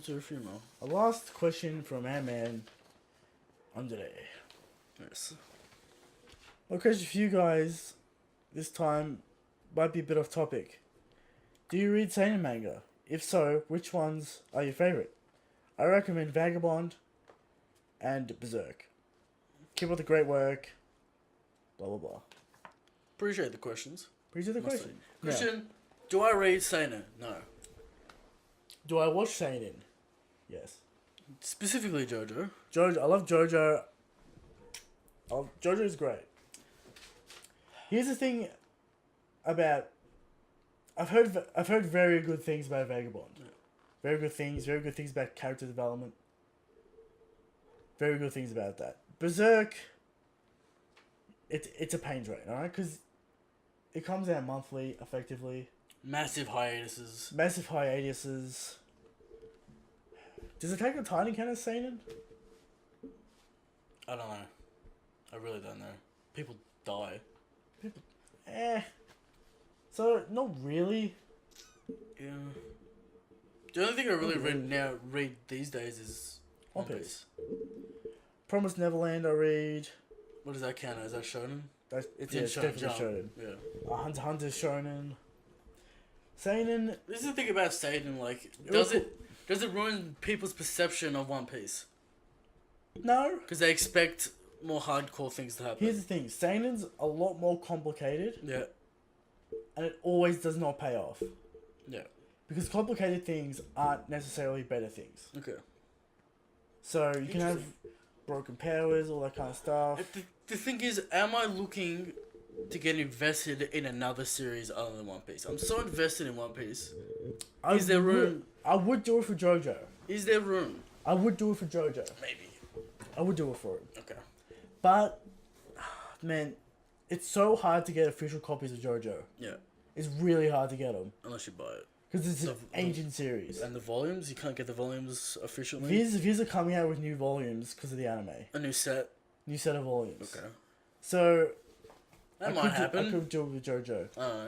there a few more? A last question from Ant-Man Andre. Yes. My question for you guys this time might be a bit off topic. Do you read seinen manga? If so, which ones are your favorite? I recommend Vagabond and Berserk. Keep up the great work. Blah blah blah. Appreciate the questions. Appreciate the Must question. say. Christian, do I read Seinen? No. Do I watch seinen? Yes. Specifically JoJo. I love JoJo. JoJo's great. Here's the thing about I've heard very good things about Vagabond. Yeah. Very good things about character development. Very good things about that. Berserk, it's a pain drain, alright? Because it comes out monthly, effectively. Massive hiatuses. Massive hiatuses. Does Attack on Titan count as seinen? I don't know. I really don't know. People die. So, not really. Yeah. The only thing I really read these days is One Piece. Promised Neverland I read. What does that count as? Is that shonen? It's in definitely Jump. shonen. Yeah. Hunter x Hunter shonen. Seinen. This is the thing about Seinen, like, does it ruin people's perception of One Piece? No. Because they expect more hardcore things to happen. Here's the thing. Seinen's a lot more complicated. Yeah. And it always does not pay off. Yeah. Because complicated things aren't necessarily better things. Okay. So you can have broken powers, all that kind of stuff. The thing is, am I looking to get invested in another series other than One Piece. I'm so invested in One Piece. Is there room? I would do it for JoJo. Is there room? I would do it for JoJo. Maybe. I would do it for it. Okay. But, man, it's so hard to get official copies of JoJo. Yeah. It's really hard to get them. Unless you buy it. Because it's an ancient series. And the volumes? You can't get the volumes efficiently? Viz are coming out with new volumes because of the anime. A new set? New set of volumes. Okay. So... That might happen. I could do it with JoJo. I don't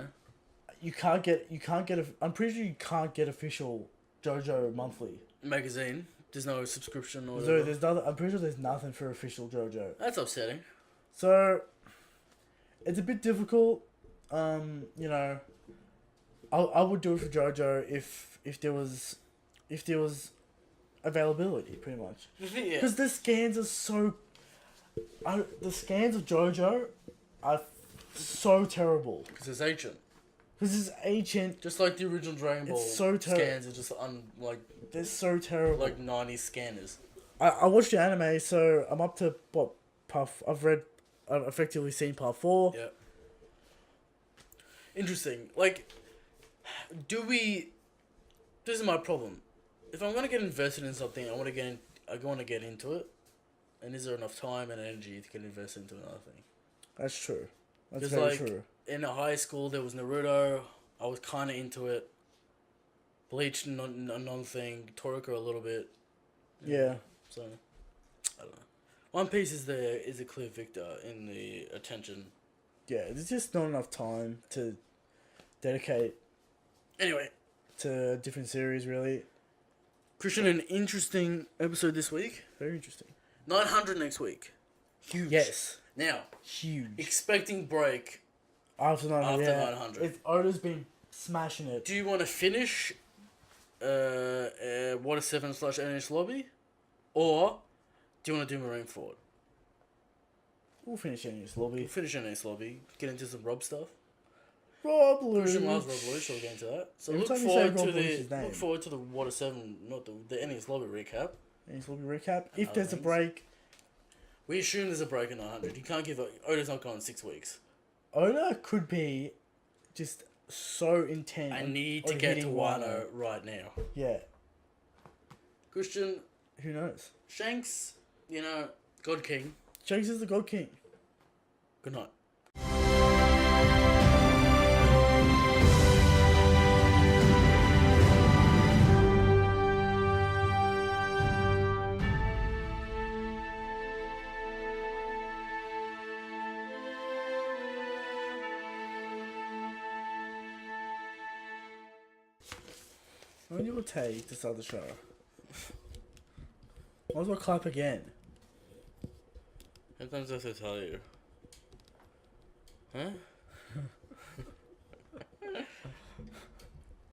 know. I'm pretty sure you can't get official JoJo monthly. Magazine? There's no subscription or So whatever? I'm pretty sure there's nothing for official JoJo. That's upsetting. So, it's a bit difficult. You know, I would do it for JoJo if there was availability, pretty much. Yeah. Because the scans are so, the scans of JoJo are so terrible. Because it's ancient. This is ancient. Just like the original Dragon Ball so scans are just They're so terrible. like 90s scanners. I watched the anime, so I'm up to what part. I've effectively seen part 4. Yeah. Interesting. Like, this is my problem. If I'm gonna get invested in something, I want to get into it. And is there enough time and energy to get invested into another thing? That's true. That's Just very like, true. in high school, there was Naruto. I was kind of into it. Bleach, non-thing. Toriko a little bit. Yeah. So, I don't know. One Piece is a clear victor in the attention. Yeah, there's just not enough time to dedicate Anyway, to a different series, really. Christian, an interesting episode this week. Very interesting. 900 next week. Huge. Yes. Now, Huge. expecting break. After 900. After 900. Oda's been smashing it. Do you want to finish Water 7/NH Lobby? Or do you want to do Marineford? We'll finish in this lobby. We'll finish NH Lobby. Get into some Rob stuff. Rob Luch. Christian loves Rob Luch, so we'll get into that. So Every look time you say forward Rob to Luch's name. look forward to the Water 7, not the NH Lobby recap. This lobby recap. If other there's a things. break, We assume there's a break in 900. You can't give Oda's not going 6 weeks. Oda could be just so intent. I on- need on to get to hitting Wano right now. Yeah. Christian, Who knows? Shanks, God King. Shanks is the God King. Good night. When you will take to start the show. Might as well clap again. Sometimes I have to tell you. Huh?